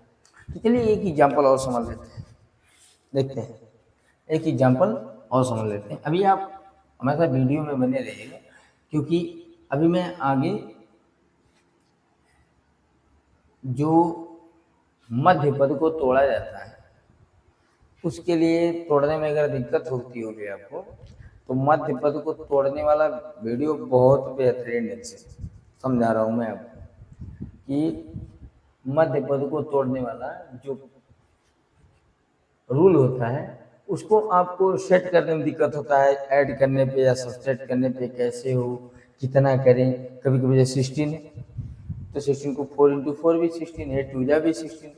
तो चलिए एक एग्जाम्पल और समझ लेते हैं, देखते हैं एक एग्जाम्पल और समझ लेते हैं। अभी आप हमारे साथ वीडियो में बने रहिएगा, क्योंकि अभी मैं आगे जो मध्य पद को तोड़ा जाता है उसके लिए तोड़ने में अगर दिक्कत होती होगी आपको, तो मध्य पद को तोड़ने वाला वीडियो बहुत बेहतरीन है, समझा रहा हूँ मैं आपको कि मध्य पद को तोड़ने वाला जो रूल होता है उसको आपको सेट करने में दिक्कत होता है, ऐड करने पे या सब्सट्रैक्ट करने पे कैसे हो, कितना करें। कभी कभी जैसे 16 है तो 16 को 4 इंटू 4 भी 16 है, 2 जा भी 16,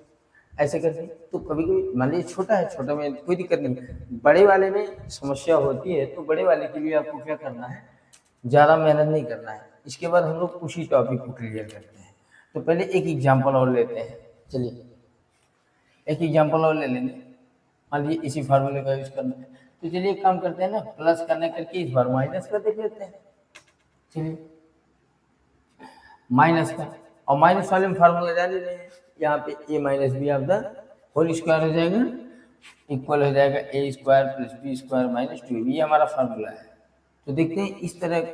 ऐसे करके। तो कभी कभी मान लीजिए छोटा है, छोटा में कोई दिक्कत नहीं, बड़े वाले में समस्या होती है, तो बड़े वाले के लिए आपको क्या करना है, ज़्यादा मेहनत नहीं करना है। इसके बाद हम लोग उसी टॉपिक को क्लियर करते हैं। तो पहले एक एग्जाम्पल और लेते हैं, चलिए एक एग्जाम्पल और ले लेंगे। मान लीजिए इसी फार्मूले का यूज करना है, तो चलिए एक काम करते हैं ना, प्लस करने करके इस बार माइनस कर देख लेते हैं। चलिए माइनस का, और माइनस वाले में फार्मूला जान रहे हैं, यहाँ पे A minus B of the whole square हो जाएगा, इक्वल हो जाएगा A square plus B square minus 2, ये हमारा फार्मूला है। तो देखते हैं इस तरह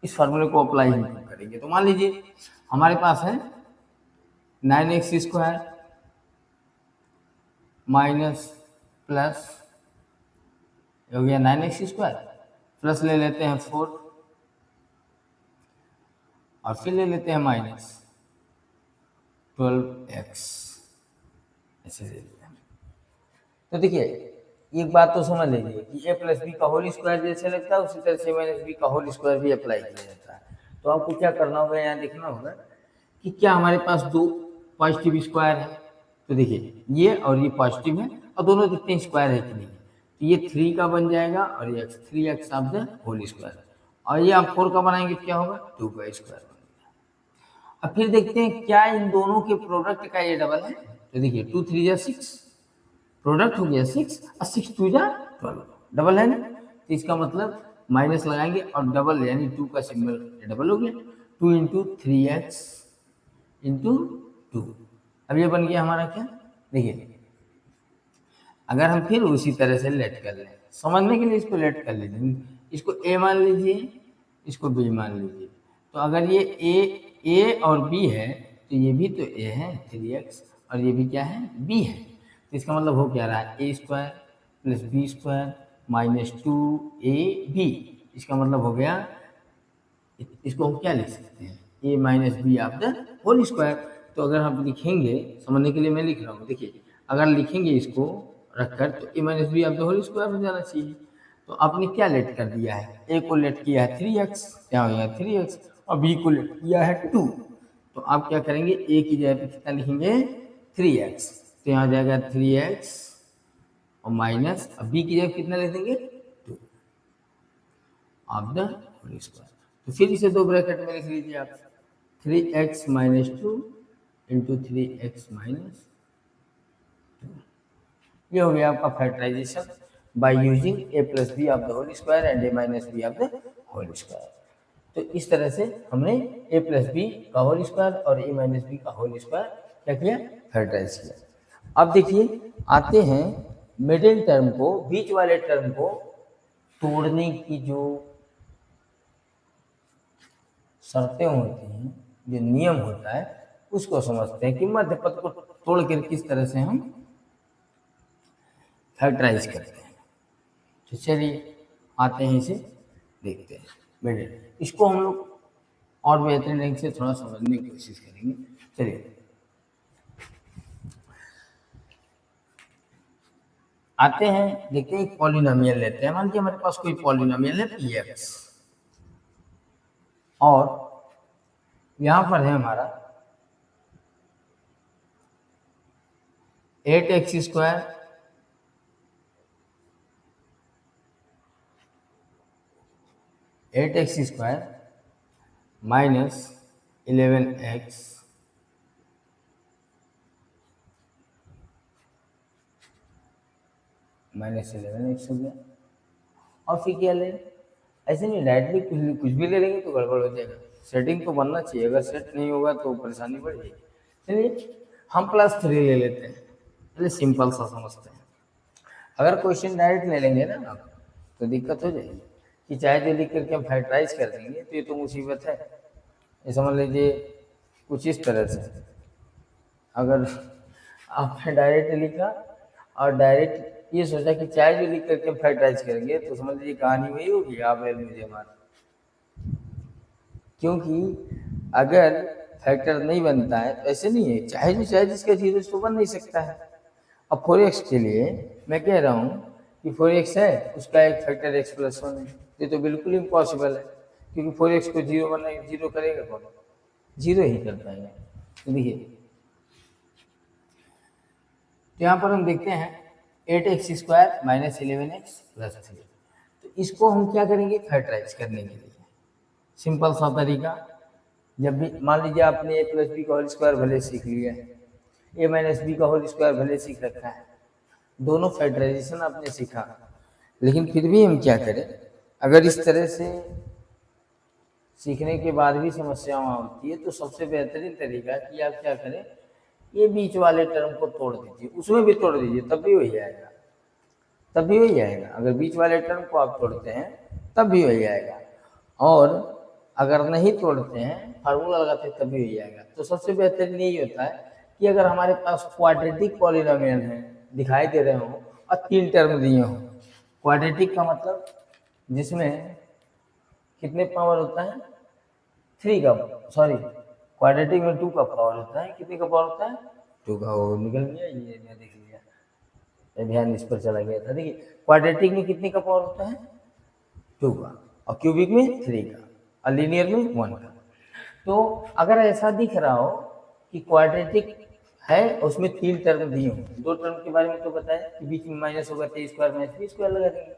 इस फार्मूले को अप्लाई हम करेंगे। तो मान लीजिए हमारे पास है 9x स्क्वायर माइनस प्लस हो गया 9x स्क्वायर, प्लस ले लेते हैं 4 और फिर ले लेते हैं माइनस 12x, ऐसे ले लेते हैं। तो देखिए एक बात तो समझ लीजिए कि a प्लस बी का होल स्क्वायर जैसे लगता है उसी तरह से माइनस बी का होल स्क्वायर भी अप्लाई किया जाता है। तो आपको क्या करना होगा, यहाँ देखना होगा कि क्या हमारे पास दो पॉजिटिव स्क्वायर है। तो देखिए ये और ये पॉजिटिव है और दोनों देखते हैं स्क्वायर है कि नहीं, तो ये 3 का बन जाएगा और ये 3x of the whole square, और ये आप 4 का बनाएंगे तो क्या होगा 2 का स्क्वायर बनेगा। अब फिर देखते हैं क्या इन दोनों के प्रोडक्ट का ये डबल है। तो देखिए 2 3 जा 6, प्रोडक्ट हो गया 6 और 6 2 जा 12, डबल है ना। तो इसका मतलब माइनस लगाएंगे और डबल यानी 2 का सिंबल डबल हो गया, 2 इंटू 3x इंटू 2। अब ये बन गया हमारा क्या, देखिए अगर हम फिर उसी तरह से लेट कर लें, समझने के लिए इसको लेट कर लीजिए, इसको a मान लीजिए, इसको b मान लीजिए। तो अगर ये a और b है तो ये भी तो a है 3x और ये भी क्या है b है। तो इसका मतलब हो क्या रहा है a square plus B square minus 2ab, इसका मतलब हो गया, इसको हम क्या लिख सकते हैं a minus B of the whole square. तो अगर हम लिखेंगे, समझने के लिए मैं लिख रहा हूँ, देखिए अगर लिखेंगे इसको रखकर तो a minus B of the whole square हो जाना चाहिए। तो आपने क्या लेट कर दिया है, a को लेट किया है 3x, क्या हो गया 3x, और b को लेट किया है 2। तो आप क्या करेंगे, a की जगह पे कितना लिखेंगे 3x, तो यहाँ जाएगा 3x और माइनस, अब b की जगह कितना लिख देंगे 2 ऑफ द होल स्क्वायर। तो फिर इसे दो ब्रैकेट में लिख लीजिए आप, 3x minus 2 into 3x minus 2, ये हो गया आपका factorisation. by using a plus b of the whole square and a minus b of the whole square। तो इस तरह से हमने a प्लस बी का होल स्क्वायर और a माइनस बी का होल स्क्वायर क्या किया, फैक्टराइज किया। अब देखिए आते हैं मिडिल टर्म को, बीच वाले टर्म को तोड़ने की जो शर्तें होती हैं, जो नियम होता है, उसको समझते हैं कि मध्य पद को तोड़कर किस तरह से हम फैक्टराइज करते हैं। तो चलिए आते हैं, इसे देखते हैं मिडिल। इसको हम लोग और बेहतरीन ढंग से थोड़ा समझने की कोशिश करेंगे। चलिए आते हैं, देखते हैं एक पॉलिनोमियल लेते हैं। मान लीजिए हमारे पास कोई पॉलिनोमियल है px और यहां पर है हमारा 8x स्क्वायर माइनस 11x हो गया। और फिर क्या ले, ऐसे नहीं डायरेक्टली कुछ भी ले लेंगे तो गड़बड़ हो जाएगा। सेटिंग तो बनना चाहिए, अगर सेट नहीं होगा तो परेशानी बढ़ जाएगी। चलिए हम +3 ले लेते हैं, चलिए सिंपल सा समझते हैं। अगर क्वेश्चन डायरेक्ट ले लेंगे ना आप तो दिक्कत हो जाएगी कि चाहे जो लिख करके हम फैक्टराइज कर देंगे तो ये तो मुसीबत है। ये समझ लीजिए कुछ इस तरह से, अगर आपने डायरेक्ट लिखा और डायरेक्ट ये सोचा कि चाहे जो लिख करके हम फैक्टराइज करेंगे तो समझ लीजिए कहानी वही होगी, आप मुझे मार। क्योंकि अगर फैक्टर नहीं बनता है तो ऐसे नहीं है, चाहे जिसका 0 तो बन नहीं सकता है। अब 4x के लिए मैं कह रहा हूँ कि 4x है, उसका एक फैक्टर x+1 है, ये तो बिल्कुल इम्पॉसिबल है, क्योंकि 4x को 0 बना 0 करेगा कौन, 0 ही कर पाएगा। तो देखिए तो यहाँ पर हम देखते हैं 8x square minus 11x plus 3। तो इसको हम क्या करेंगे, फैक्टराइज करने के लिए सिंपल सा तरीका। जब भी मान लीजिए आपने a प्लस बी का होल स्क्वायर भले सीख लिया है, a माइनस बी का होल स्क्वायर भले सीख रखा है, दोनों फैक्टराइजेशन आपने सीखा, लेकिन फिर भी हम क्या करें, अगर इस तरह से सीखने के बाद भी समस्याएं होती है तो सबसे बेहतरीन तरीका है कि आप क्या करें, ये बीच वाले टर्म को तोड़ दीजिए, उसमें भी तोड़ दीजिए, तब भी हो जाएगा, तब भी हो जाएगा। अगर बीच वाले टर्म को आप तोड़ते हैं तब भी हो जाएगा, और अगर नहीं तोड़ते हैं, फार्मूला लगाते हैं, तब भी हो जाएगा। तो सबसे बेहतरीन यही होता है कि अगर हमारे पास क्वाड्रेटिक पॉलिनोमियल है, दिखाई दे रहे हों और 3 टर्म दिए हों। क्वाड्रेटिक का मतलब जिसमें कितने पावर होता है, 3 का, सॉरी क्वाड्रेटिक में 2 का पावर होता है। कितने का पावर होता है, 2 का। वो निकल गया, ये मैं देख लिया, ध्यान इस पर चला गया था। देखिए क्वाड्रेटिक में कितने का पावर होता है, 2 का, और क्यूबिक में 3 का, और लीनियर में 1 का। तो अगर ऐसा दिख रहा हो कि क्वाड्रेटिक है, उसमें 3 टर्म दिए हों, 2 टर्म के बारे में तो बताया कि बीच में माइनस होगा तो स्क्वायर माइनस बी स्क्वायर लगा देंगे,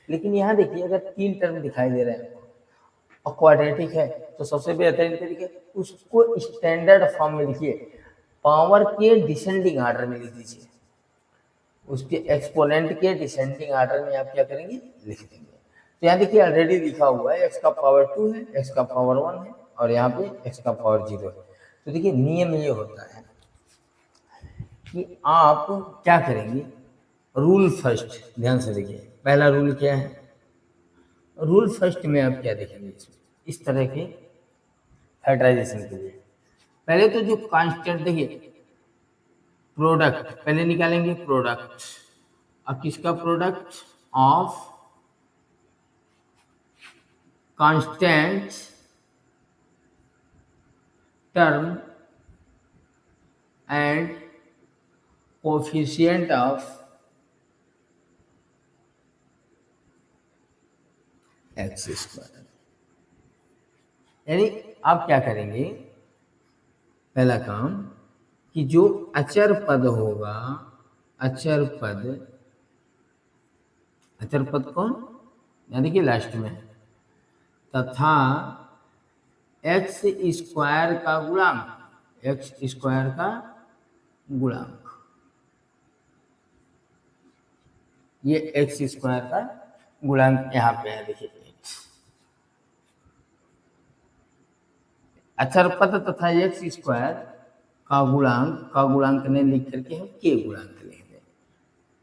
लेकिन यहाँ देखिए अगर 3 टर्म दिखाई दे रहे हैं और क्वाड्रेटिक है तो सबसे बेहतरीन तरीके उसको स्टैंडर्ड फॉर्म में लिखिए, पावर के डिसेंडिंग ऑर्डर में लिख दीजिए, उसके एक्सपोनेंट के डिसेंडिंग ऑर्डर में आप क्या करेंगे, लिख देंगे। तो यहाँ देखिए ऑलरेडी लिखा हुआ है x का पावर 2 है, x का पावर 1 है, और यहाँ पे x का पावर 0 है। तो देखिए नियम ये होता है कि आप क्या करेंगे, रूल फर्स्ट, ध्यान से देखिए पहला रूल क्या है, रूल फर्स्ट में आप क्या देखेंगे, इस तरह के फैक्टराइजेशन के लिए पहले तो जो कांस्टेंट, देखिए प्रोडक्ट पहले निकालेंगे, प्रोडक्ट, अब किसका product, of constant term and coefficient of x square. यानी आप क्या करेंगे, पहला काम कि जो अचर पद होगा, अचर पद कौन, यानी कि लास्ट में, तथा एक्स स्क्वायर का गुणांक, एक्स स्क्वायर का गुणांक, ये एक्स स्क्वायर का गुणांक यहाँ पे है, देखिए x अचर पद तथा एक्स स्क्वायर का गुणांक ने लिख करके हम के गुणांक लिख दें।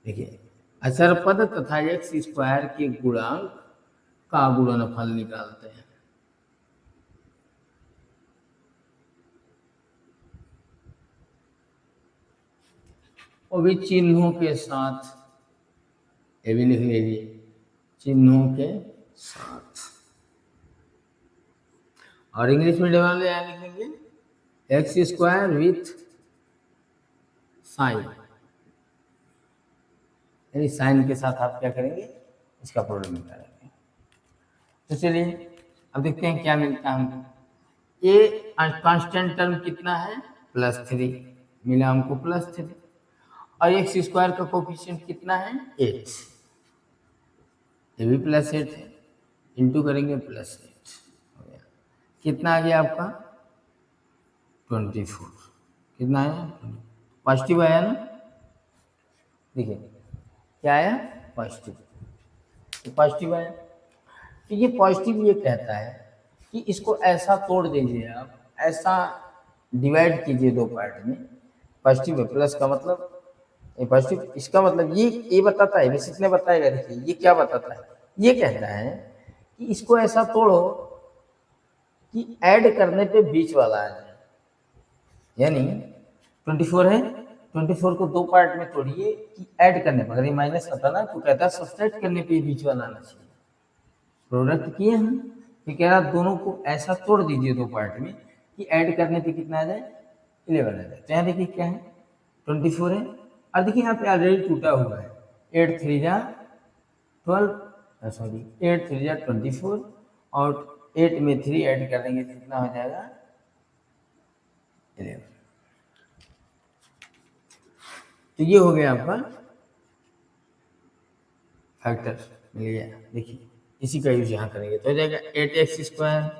देखिए अचर पद तथा एक्स स्क्वायर के गुणांक का गुणनफल निकालते हैं। वो भी चिन्हों के साथ, ये भी लिख लीजिए चिन्हों के साथ। और इंग्लिश मीडियम वाले यहाँ लिखेंगे एक्स स्क्वायर विथ साइन, यानी साइन के साथ आप क्या करेंगे, इसका प्रोडक्ट निकालेंगे। तो चलिए अब देखते हैं क्या मिलता है हमको। ये कांस्टेंट टर्म कितना है, +3 मिला हमको +3, और एक्स स्क्वायर का कोफिशिएंट कितना है 8, ये भी +8 है, इंटू करेंगे +8 हो गया। कितना आ गया आपका 24, कितना आया पॉजिटिव आया ना, देखिए क्या आया पॉजिटिव, तो पॉजिटिव आया। तो ये पॉजिटिव ये कहता है कि इसको ऐसा तोड़ दीजिए आप, ऐसा डिवाइड कीजिए दो पार्ट में, पॉजिटिव है प्लस का मतलब ये पॉजिटिव, इसका मतलब ये बताता है, बेसिक ने बताएगा। देखिए ये क्या बताता है, ये कहता है कि इसको ऐसा तोड़ो कि ऐड करने पे बीच वाला आ जाए, यानी 24 है, 24 को दो पार्ट में तोड़िए कि ऐड करने पर, अगर ये माइनस आता ना तो कहता है सब्सट्रैक्ट करने पे बीच वाला आना चाहिए। प्रोडक्ट किए हम, तो कह रहा दोनों को ऐसा तोड़ दीजिए दो पार्ट में कि ऐड करने पे कितना आ जाए 11 आ जाए। तो यहाँ देखिए क्या है 24 है, और देखिए यहाँ पे ऑलरेडी टूटा हुआ है 8 3 जा 12, सॉरी 8 3 जा 24, और 8 में 3 ऐड कर देंगे तो कितना हो जाएगा 11। तो ये हो गया आपका फैक्टर मिल गया। देखिए इसी का यूज यहाँ करेंगे तो हो जाएगा 8x²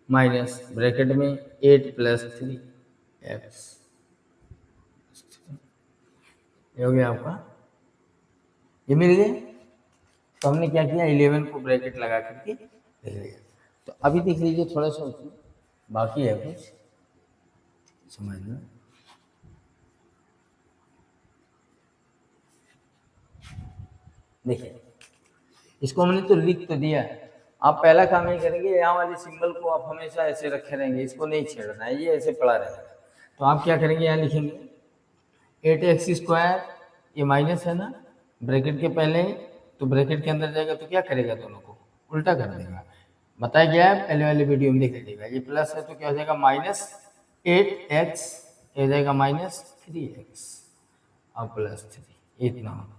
माइनस ब्रैकेट में 8 + 3x, ये हो गया आपका, ये मिल गया। तो हमने क्या किया 11 को ब्रैकेट लगा करके लिख लिया। तो अभी देख लीजिए थोड़ा सा उसमें बाकी है कुछ समझना। देखिए इसको हमने तो लिख तो दिया, आप पहला काम ये करेंगे यहाँ वाले सिंबल को आप हमेशा ऐसे रखे रहेंगे, इसको नहीं छेड़ना है, ये ऐसे पड़ा रहेगा। तो आप क्या करेंगे यहाँ लिखेंगे 8x², ये माइनस है ना ब्रैकेट के पहले, तो ब्रैकेट के अंदर जाएगा तो क्या करेगा, दोनों को उल्टा कर देगा, बताया गया है पहले वाले वीडियो में, देख लीजिएगा। ये प्लस है तो क्या हो जाएगा -8x, ये हो जाएगा -3x और +3, इतना होगा।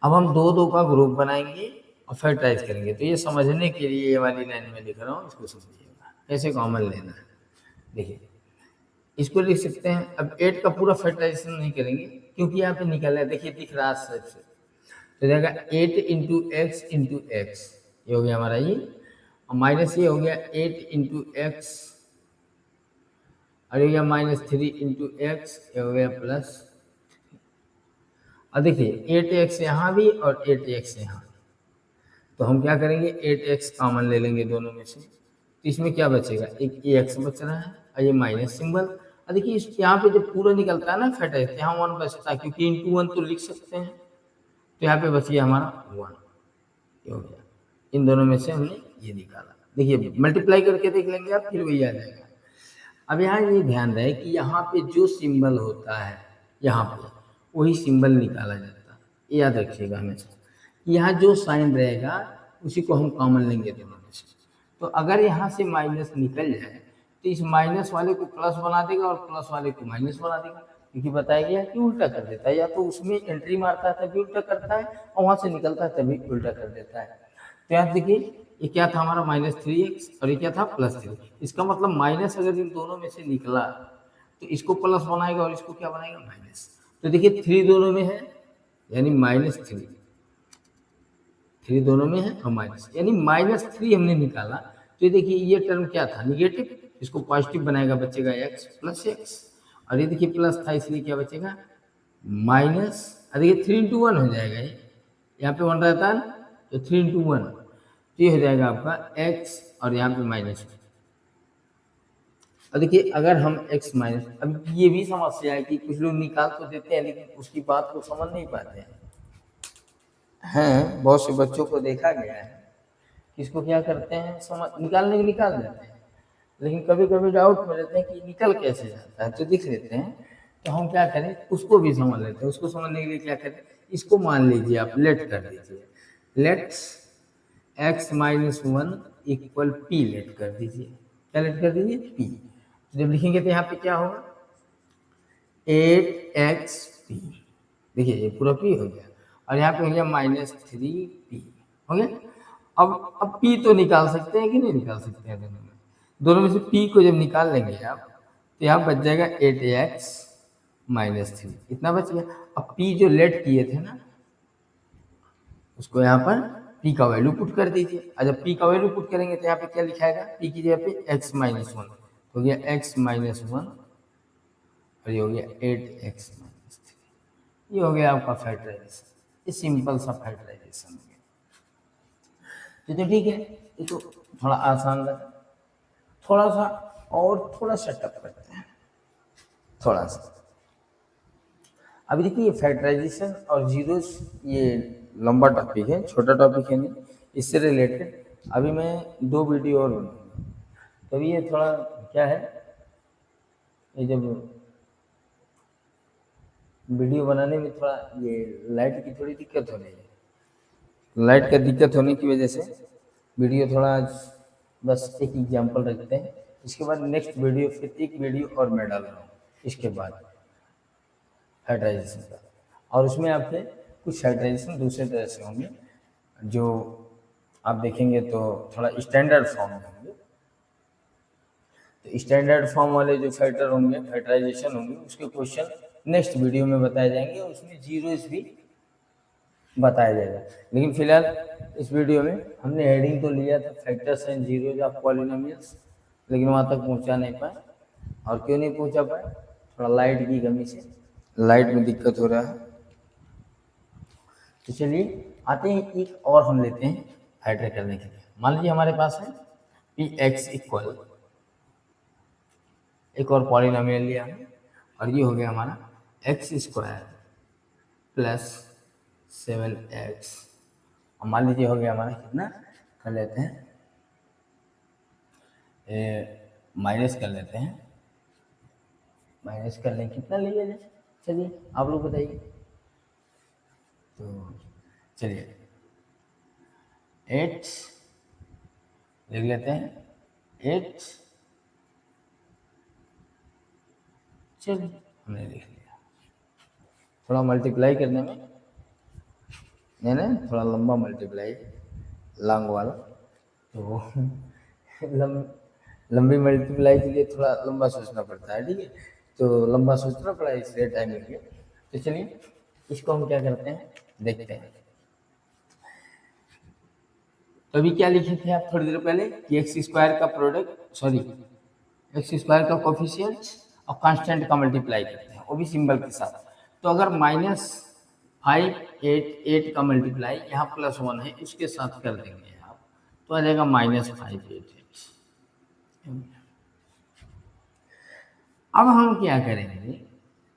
अब हम दो का ग्रुप बनाएंगे और फैक्टराइज करेंगे। तो ये समझने के लिए ये वाली लाइन में लिख रहा हूँ, इसको समझिएगा कैसे कॉमन लेना है। देखिए इसको लिख सकते हैं, अब 8 का पूरा फैक्टराइजेशन नहीं करेंगे क्योंकि यहाँ पे निकल है, देखिए दिख रहा है से, तो जाएगा 8 × x × x, ये हो गया हमारा ये, और माइनस ये हो गया 8 × x, और ये हो गया -3 × x, ये हो गया प्लस। और देखिए 8x यहाँ भी और 8x यहाँ, तो हम क्या करेंगे 8x कॉमन ले लेंगे दोनों में से, तो इसमें क्या बचेगा, एक x बच रहा है और ये माइनस सिंबल। और देखिए यहाँ पे जब पूरा निकलता है ना फैक्टराइज, यहाँ 1 बचता है क्योंकि × 1 तो लिख सकते हैं, तो यहाँ पे बच गया हमारा 1, ये हो गया। इन दोनों में से हमने ये निकाला। देखिए मल्टीप्लाई करके देख लेंगे आप, फिर वही आ जाएगा। अब यहाँ ये ध्यान रहे कि यहाँ पे जो सिंबल होता है यहाँ पे वही सिंबल निकाला जाता है, ये याद रखिएगा हमेशा। यहाँ जो साइन रहेगा उसी को हम कॉमन लेंगे दोनों में से। तो अगर यहाँ से माइनस निकल जाए तो इस माइनस वाले को प्लस बना देगा और प्लस वाले को माइनस बना देगा, क्योंकि बताया गया है कि उल्टा कर देता है, या तो उसमें एंट्री मारता है तभी उल्टा करता है और वहाँ से निकलता है तभी उल्टा कर देता है। तो यहाँ देखिए ये क्या था हमारा -3x और ये क्या था +3, इसका मतलब माइनस अगर इन दोनों में से निकला तो इसको प्लस बनाएगा और इसको क्या बनाएगा माइनस। तो देखिए 3 दोनों में है यानी -3, 3 दोनों में है और माइनस, यानी -3 हमने निकाला। तो देखिए ये टर्म क्या था निगेटिव, इसको पॉजिटिव बनाएगा, बचेगा x + x, और ये देखिए प्लस था इसलिए क्या बचेगा -3x देखिए 3 into 1 हो जाएगा ये, यहाँ पे 1 रहता है ना, तो 3 into 1 तो ये हो जाएगा आपका x और यहाँ पे -1। और देखिए अगर हम x माइनस, अब ये भी समस्या है कि कुछ लोग निकाल तो देते हैं लेकिन उसकी बात को समझ नहीं पाते हैं। बहुत से बच्चों को देखा गया है कि इसको क्या करते हैं, समझ निकालने के निकाल देते हैं, लेकिन कभी कभी डाउट में रहते हैं कि निकल कैसे जाता है, तो दिख लेते हैं। तो हम क्या करें, उसको भी समझ लेते हैं। उसको समझने के लिए क्या करें, इसको मान लीजिए आप लेट कर दीजिए, late x-1 equal p late कर दीजिए। क्या लेट कर दीजिए, p। तो जब लिखेंगे तो यहाँ पे क्या होगा, 8xp। देखिए ये पूरा p हो गया और यहाँ पे हो गया -3p हो गया। अब p तो निकाल सकते हैं कि नहीं निकाल सकते हैं, दोनों में से p को जब निकाल लेंगे आप तो यहाँ बच जाएगा 8x-3, इतना बच गया। अब p जो लेट किए थे ना, उसको यहाँ पर p का वैल्यू पुट कर दीजिए। और जब p का वैल्यू पुट करेंगे तो यहाँ पे क्या लिखाएगा, p की जगह पे x-1 हो गया, x-1 और ये हो गया 8x-3। ये हो गया आपका फैक्टराइजेशन। ये सिंपल सा फैक्टराइजेशन हो गया। तो ठीक है, ये तो थोड़ा आसान लगा। थोड़ा सा और थोड़ा सेटअप करते हैं, थोड़ा सा। अभी देखिए फैक्टराइजेशन और जीरोस ये लंबा टॉपिक है, छोटा टॉपिक है नहीं। इससे रिलेटेड अभी मैं 2 वीडियो और बनाऊंगा। तो ये थोड़ा क्या है, ये जब वीडियो बनाने में थोड़ा ये लाइट की थोड़ी दिक्कत हो रही है। लाइट का दिक्कत होने की वजह से वीडियो थोड़ा बस एक एग्जांपल रखते हैं। इसके बाद नेक्स्ट वीडियो, फिर एक वीडियो और मैं डाल रहा हूँ इसके बाद फैक्टराइजेशन का। और उसमें आपके कुछ फैक्टराइजेशन दूसरे तरह से होंगे जो आप देखेंगे तो थोड़ा स्टैंडर्ड फॉर्म में होंगे। तो स्टैंडर्ड फॉर्म वाले जो फैक्टर होंगे, फैक्टराइजेशन होंगे, उसके क्वेश्चन नेक्स्ट वीडियो में बताए जाएंगे और उसमें जीरोस भी बताया जाएगा। लेकिन फिलहाल इस वीडियो में हमने हेडिंग तो लिया था factors and zeros of polynomials, लेकिन वहाँ तक पहुँचा नहीं पाए। और क्यों नहीं पहुँचा पाए, थोड़ा लाइट की कमी से, लाइट में दिक्कत हो रहा है। तो चलिए आते हैं, एक और हम लेते हैं फैक्टर करने के लिए। मान लीजिए हमारे पास है पी एक्स इक्वल, एक और पॉलिनोमियल लिया हमने, और ये हो गया हमारा x² प्लस 7x। और मान लीजिए हो गया हमारा कितना, कर लेते हैं माइनस कर लेते हैं, माइनस कर लें, कितना लिया जाए, चलिए आप लोग बताइए। तो चलिए 8 लिख लेते हैं, 8, चलिए हमने लिख लिया। थोड़ा मल्टीप्लाई करने में थोड़ा लंबा मल्टीप्लाई, लॉन्ग वाला, तो लंबी मल्टीप्लाई के लिए थोड़ा लंबा सोचना पड़ता है, ठीक है। तो लंबा सोचना पड़ा, इसलिए टाइम लग गया। तो चलिए इसको हम क्या करते हैं, देखते हैं। तो अभी क्या लिखे थे आप थोड़ी देर पहले कि x² का प्रोडक्ट, सॉरी x² का कोफिशिएंट और कांस्टेंट का मल्टीप्लाई करते हैं, वो भी सिंबल के साथ। तो अगर -5 8 का मल्टीप्लाई यहाँ +1 है उसके साथ कर देंगे आप, तो आ जाएगा -5 8 8। अब हम क्या करेंगे,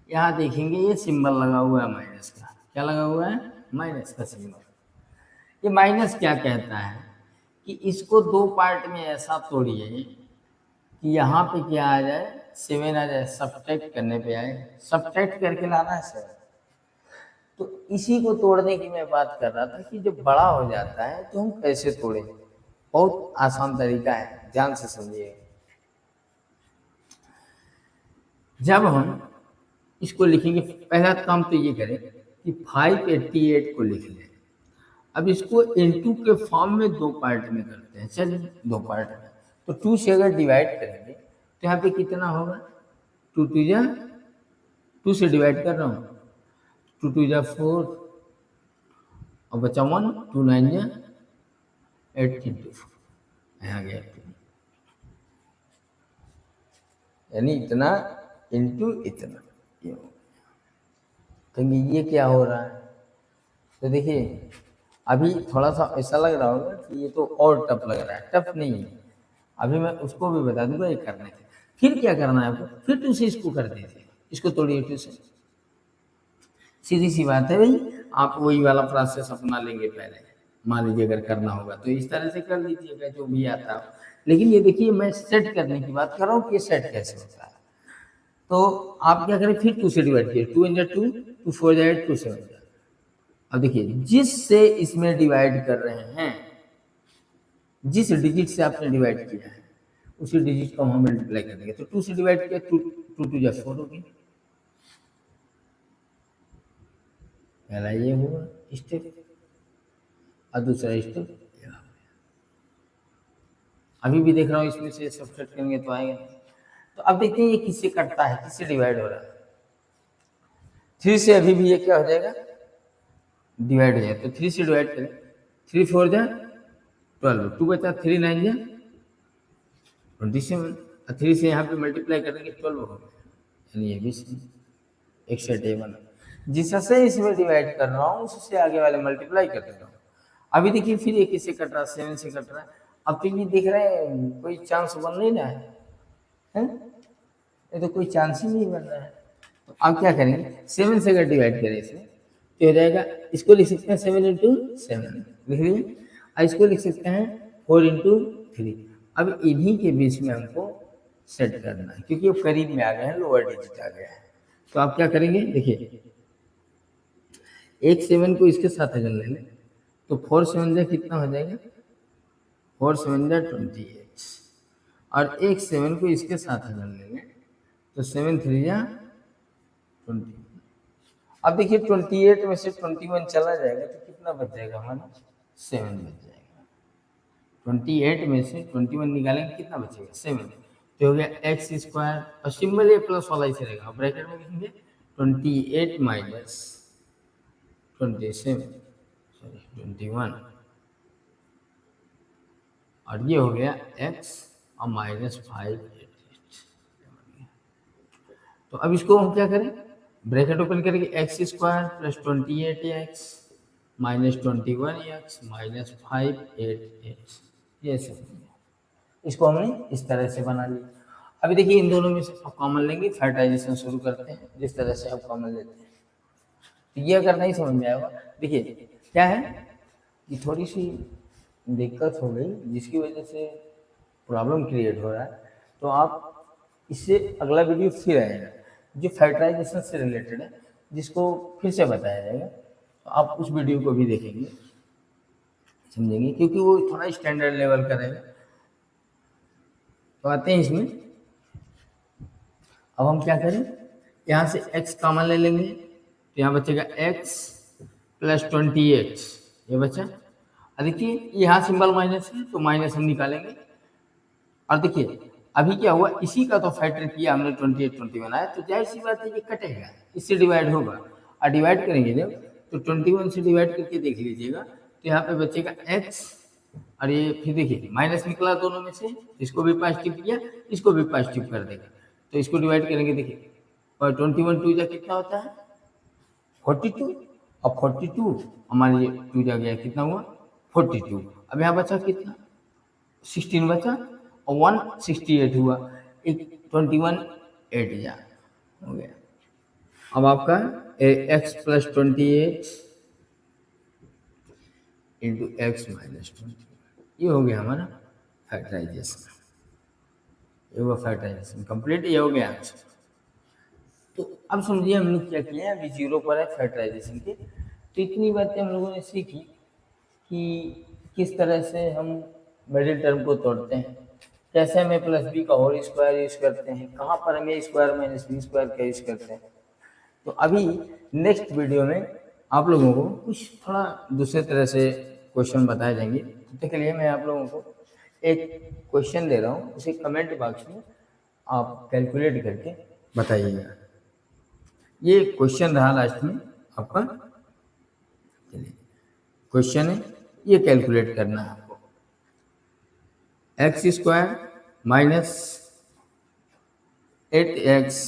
यहाँ देखेंगे ये सिंबल लगा हुआ है माइनस का। क्या लगा हुआ है, माइनस का सिंबल। ये माइनस क्या कहता है कि इसको 2 पार्ट में ऐसा तोड़िए कि यहाँ पे क्या आ जाए, 7 आ जाए, सब्ट्रैक्ट करने पे आए, सब्ट्रैक्ट करके लाना है 7। तो इसी को तोड़ने की मैं बात कर रहा था कि जब बड़ा हो जाता है तो हम कैसे तोड़े। बहुत आसान तरीका है, ध्यान से समझिए। जब हम इसको लिखेंगे, पहला काम तो ये करें कि 588 को लिख लें। अब इसको इनटू के फॉर्म में 2 पार्ट में करते हैं, चलिए 2 पार्ट में। तो 2 से अगर डिवाइड करेंगे तो यहाँ पे कितना होगा, 2 2 जा, 2 से डिवाइड कर रहा हूँ, 2 2 जा 4 और बचा 1, 2 9 जा 8 इंटू 4, यहाँ गया 2, यानी इतना इंटू इतना। तो ये क्या हो रहा है? तो देखिए अभी थोड़ा सा ऐसा लग रहा होगा कि ये तो और टफ लग रहा है, टफ नहीं है। अभी मैं उसको भी बता दूंगा ये करने के। फिर क्या करना है आपको, फिर टू से इसको कर दीजिए, इसको तोड़िए टू से। सीधी सी बात है भाई, आप वही वाला प्रोसेस अपना लेंगे पहले। मान लीजिए अगर करना होगा तो इस तरह से कर लीजिएगा जो भी आता है। लेकिन ये देखिए मैं सेट करने की बात कर रहा हूँ कि ये सेट कैसे होता है। तो आप क्या करें, फिर टू से डिवाइड कीजिए, टू इन जा टू, टू फोर जा टू सेवन जा। अब देखिए जिससे इसमें डिवाइड कर रहे हैं, जिस डिजिट से आपने डिवाइड किया है उसी डिजिट को हम मल्टीप्लाई कर देंगे। तो टू से डिवाइड किया, टू टू जा फोर होगी। पहला ये हुआ स्टेप और दूसरा स्टेप। अभी भी देख रहा हूँ इसमें से सब्ट्रैक्ट करेंगे तो आएगा। तो अब देखते हैं ये किससे कटता है, किससे डिवाइड हो रहा है। थ्री से अभी भी ये क्या हो जाएगा, डिवाइड हो जाएगा। तो थ्री से डिवाइड करें, थ्री फोर जा 12, टू बचा, थ्री नाइन जा 27, और थ्री से यहाँ पे मल्टीप्लाई करेंगे 12 हो गया, यानी ये भी 61। जिससे इसमें डिवाइड कर रहा हूँ उससे आगे वाले मल्टीप्लाई कर दे रहा हूँ। अभी देखिए फिर ये किससे कट रहा है, 7 से कट रहा है। अब तो ये देख रहे हैं कोई चांस बन नहीं रहा है, ये तो कोई चांस ही नहीं बन रहा है। तो अब क्या करेंगे, 7 से अगर डिवाइड करें इसे तो हो जाएगा, इसको लिख सकते हैं 7 इंटू 7, लिख लीजिए। और इसको लिख सकते हैं 4 इंटू 3। अब इन्हीं के बीच में हमको सेट करना है क्योंकि वो करीब में आ गए हैं, लोअर डिजिट आ गया है। तो आप क्या करेंगे, देखिए एक 7 को इसके साथ अगर ले लें तो 4 7 जा कितना हो जाएगा, 4 7 जा 28, और एक 7 को इसके साथ अगर ले लें तो 7 3 जा 20। अब देखिए 28 में से 21 चला जाएगा तो कितना बच जाएगा हमारा, 7 बच जाएगा। 28 में से 21 निकालेंगे कितना बचेगा, 7। तो हो गया एक्स स्क्वायर, और सिंबल ये प्लस वाला ही रहेगा, ब्रैकेट में लिखेंगे 28 माइनस 27 सॉरी 21, और ये हो गया x और माइनस 5। तो अब इसको हम क्या करें, ब्रैकेट ओपन करेंगे, x square plus 28x minus 21x minus 588, ये सब इसको हमने इस तरह से बना लिया। अभी देखिए इन दोनों में से आप कॉमन लेंगे, फैक्टराइजेशन शुरू करते हैं जिस तरह से आप कॉमन लेते हैं। तो ये अगर नहीं समझ में आएगा, देखिए क्या है कि थोड़ी सी दिक्कत हो गई जिसकी वजह से प्रॉब्लम क्रिएट हो रहा है। तो आप इससे अगला वीडियो फिर आएगा जो फैक्टराइजेशन से रिलेटेड है, जिसको फिर से बताया जाएगा। तो आप उस वीडियो को भी देखेंगे, समझेंगे, क्योंकि वो थोड़ा स्टैंडर्ड लेवल का रहेगा। तो आते हैं इसमें, अब हम क्या करें, यहाँ से x कॉमन ले लेंगे तो यहाँ बचेगा x प्लस 20x, ये बचा। और देखिए यहाँ सिंबल माइनस है तो माइनस हम निकालेंगे। और देखिए अभी क्या हुआ, इसी का तो फैक्टर किया हमने 28 21 आया, तो जाहिर सी बात है ये कटेगा, इससे डिवाइड होगा। और डिवाइड करेंगे जब तो 21 से डिवाइड करके देख लीजिएगा तो यहाँ पे बचेगा x, और ये फिर देखिए माइनस निकला दोनों में से, इसको भी पॉजिटिव किया, इसको भी पॉजिटिव कर देगा। तो इसको डिवाइड करेंगे, देखिए और 21 2 जा कितना होता है 42, और 42 हमारे लिए 2 जा गया कितना हुआ 42। अब यहाँ बचा कितना 16 बचा और 168 हुआ, एक 21 8 जा हो गया। अब आपका x plus 28 into x minus 20, ये हो गया हमारा फैक्टराइजेशन। ये हुआ फैक्टराइजेशन कंप्लीट, ये हो गया आंसर। तो अब समझिए हम लोग क्या किए, अभी जीरो पर है फैक्टराइजेशन के। तो इतनी बातें हम लोगों ने सीखी कि किस तरह से हम मिडिल टर्म को तोड़ते हैं, कैसे हम ए प्लस बी का होल स्क्वायर यूज करते हैं, कहाँ पर हम ए स्क्वायर माइनस बी स्क्वायर का यूज करते हैं। तो अभी नेक्स्ट वीडियो में आप लोगों को कुछ थोड़ा दूसरे तरह से क्वेश्चन बताए जाएंगे। तो के लिए मैं आप लोगों को एक क्वेश्चन दे रहा हूँ, उसे कमेंट बॉक्स में आप कैलकुलेट करके बताइएगा। ये क्वेश्चन रहा लास्ट में आपका, क्वेश्चन है ये कैलकुलेट करना है आपको, x square minus 8x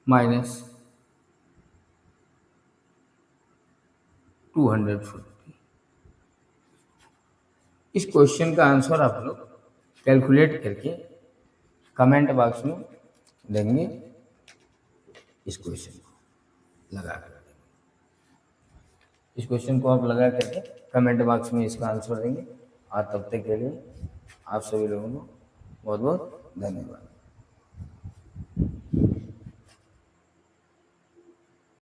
minus 240। इस क्वेश्चन का आंसर आप लोग कैलकुलेट करके कमेंट बॉक्स में देंगे। इस क्वेश्चन को लगा कर इस क्वेश्चन को आप लगा करके कमेंट बॉक्स में इसका आंसर देंगे। और तब तक के लिए आप सभी लोगों को बहुत बहुत धन्यवाद।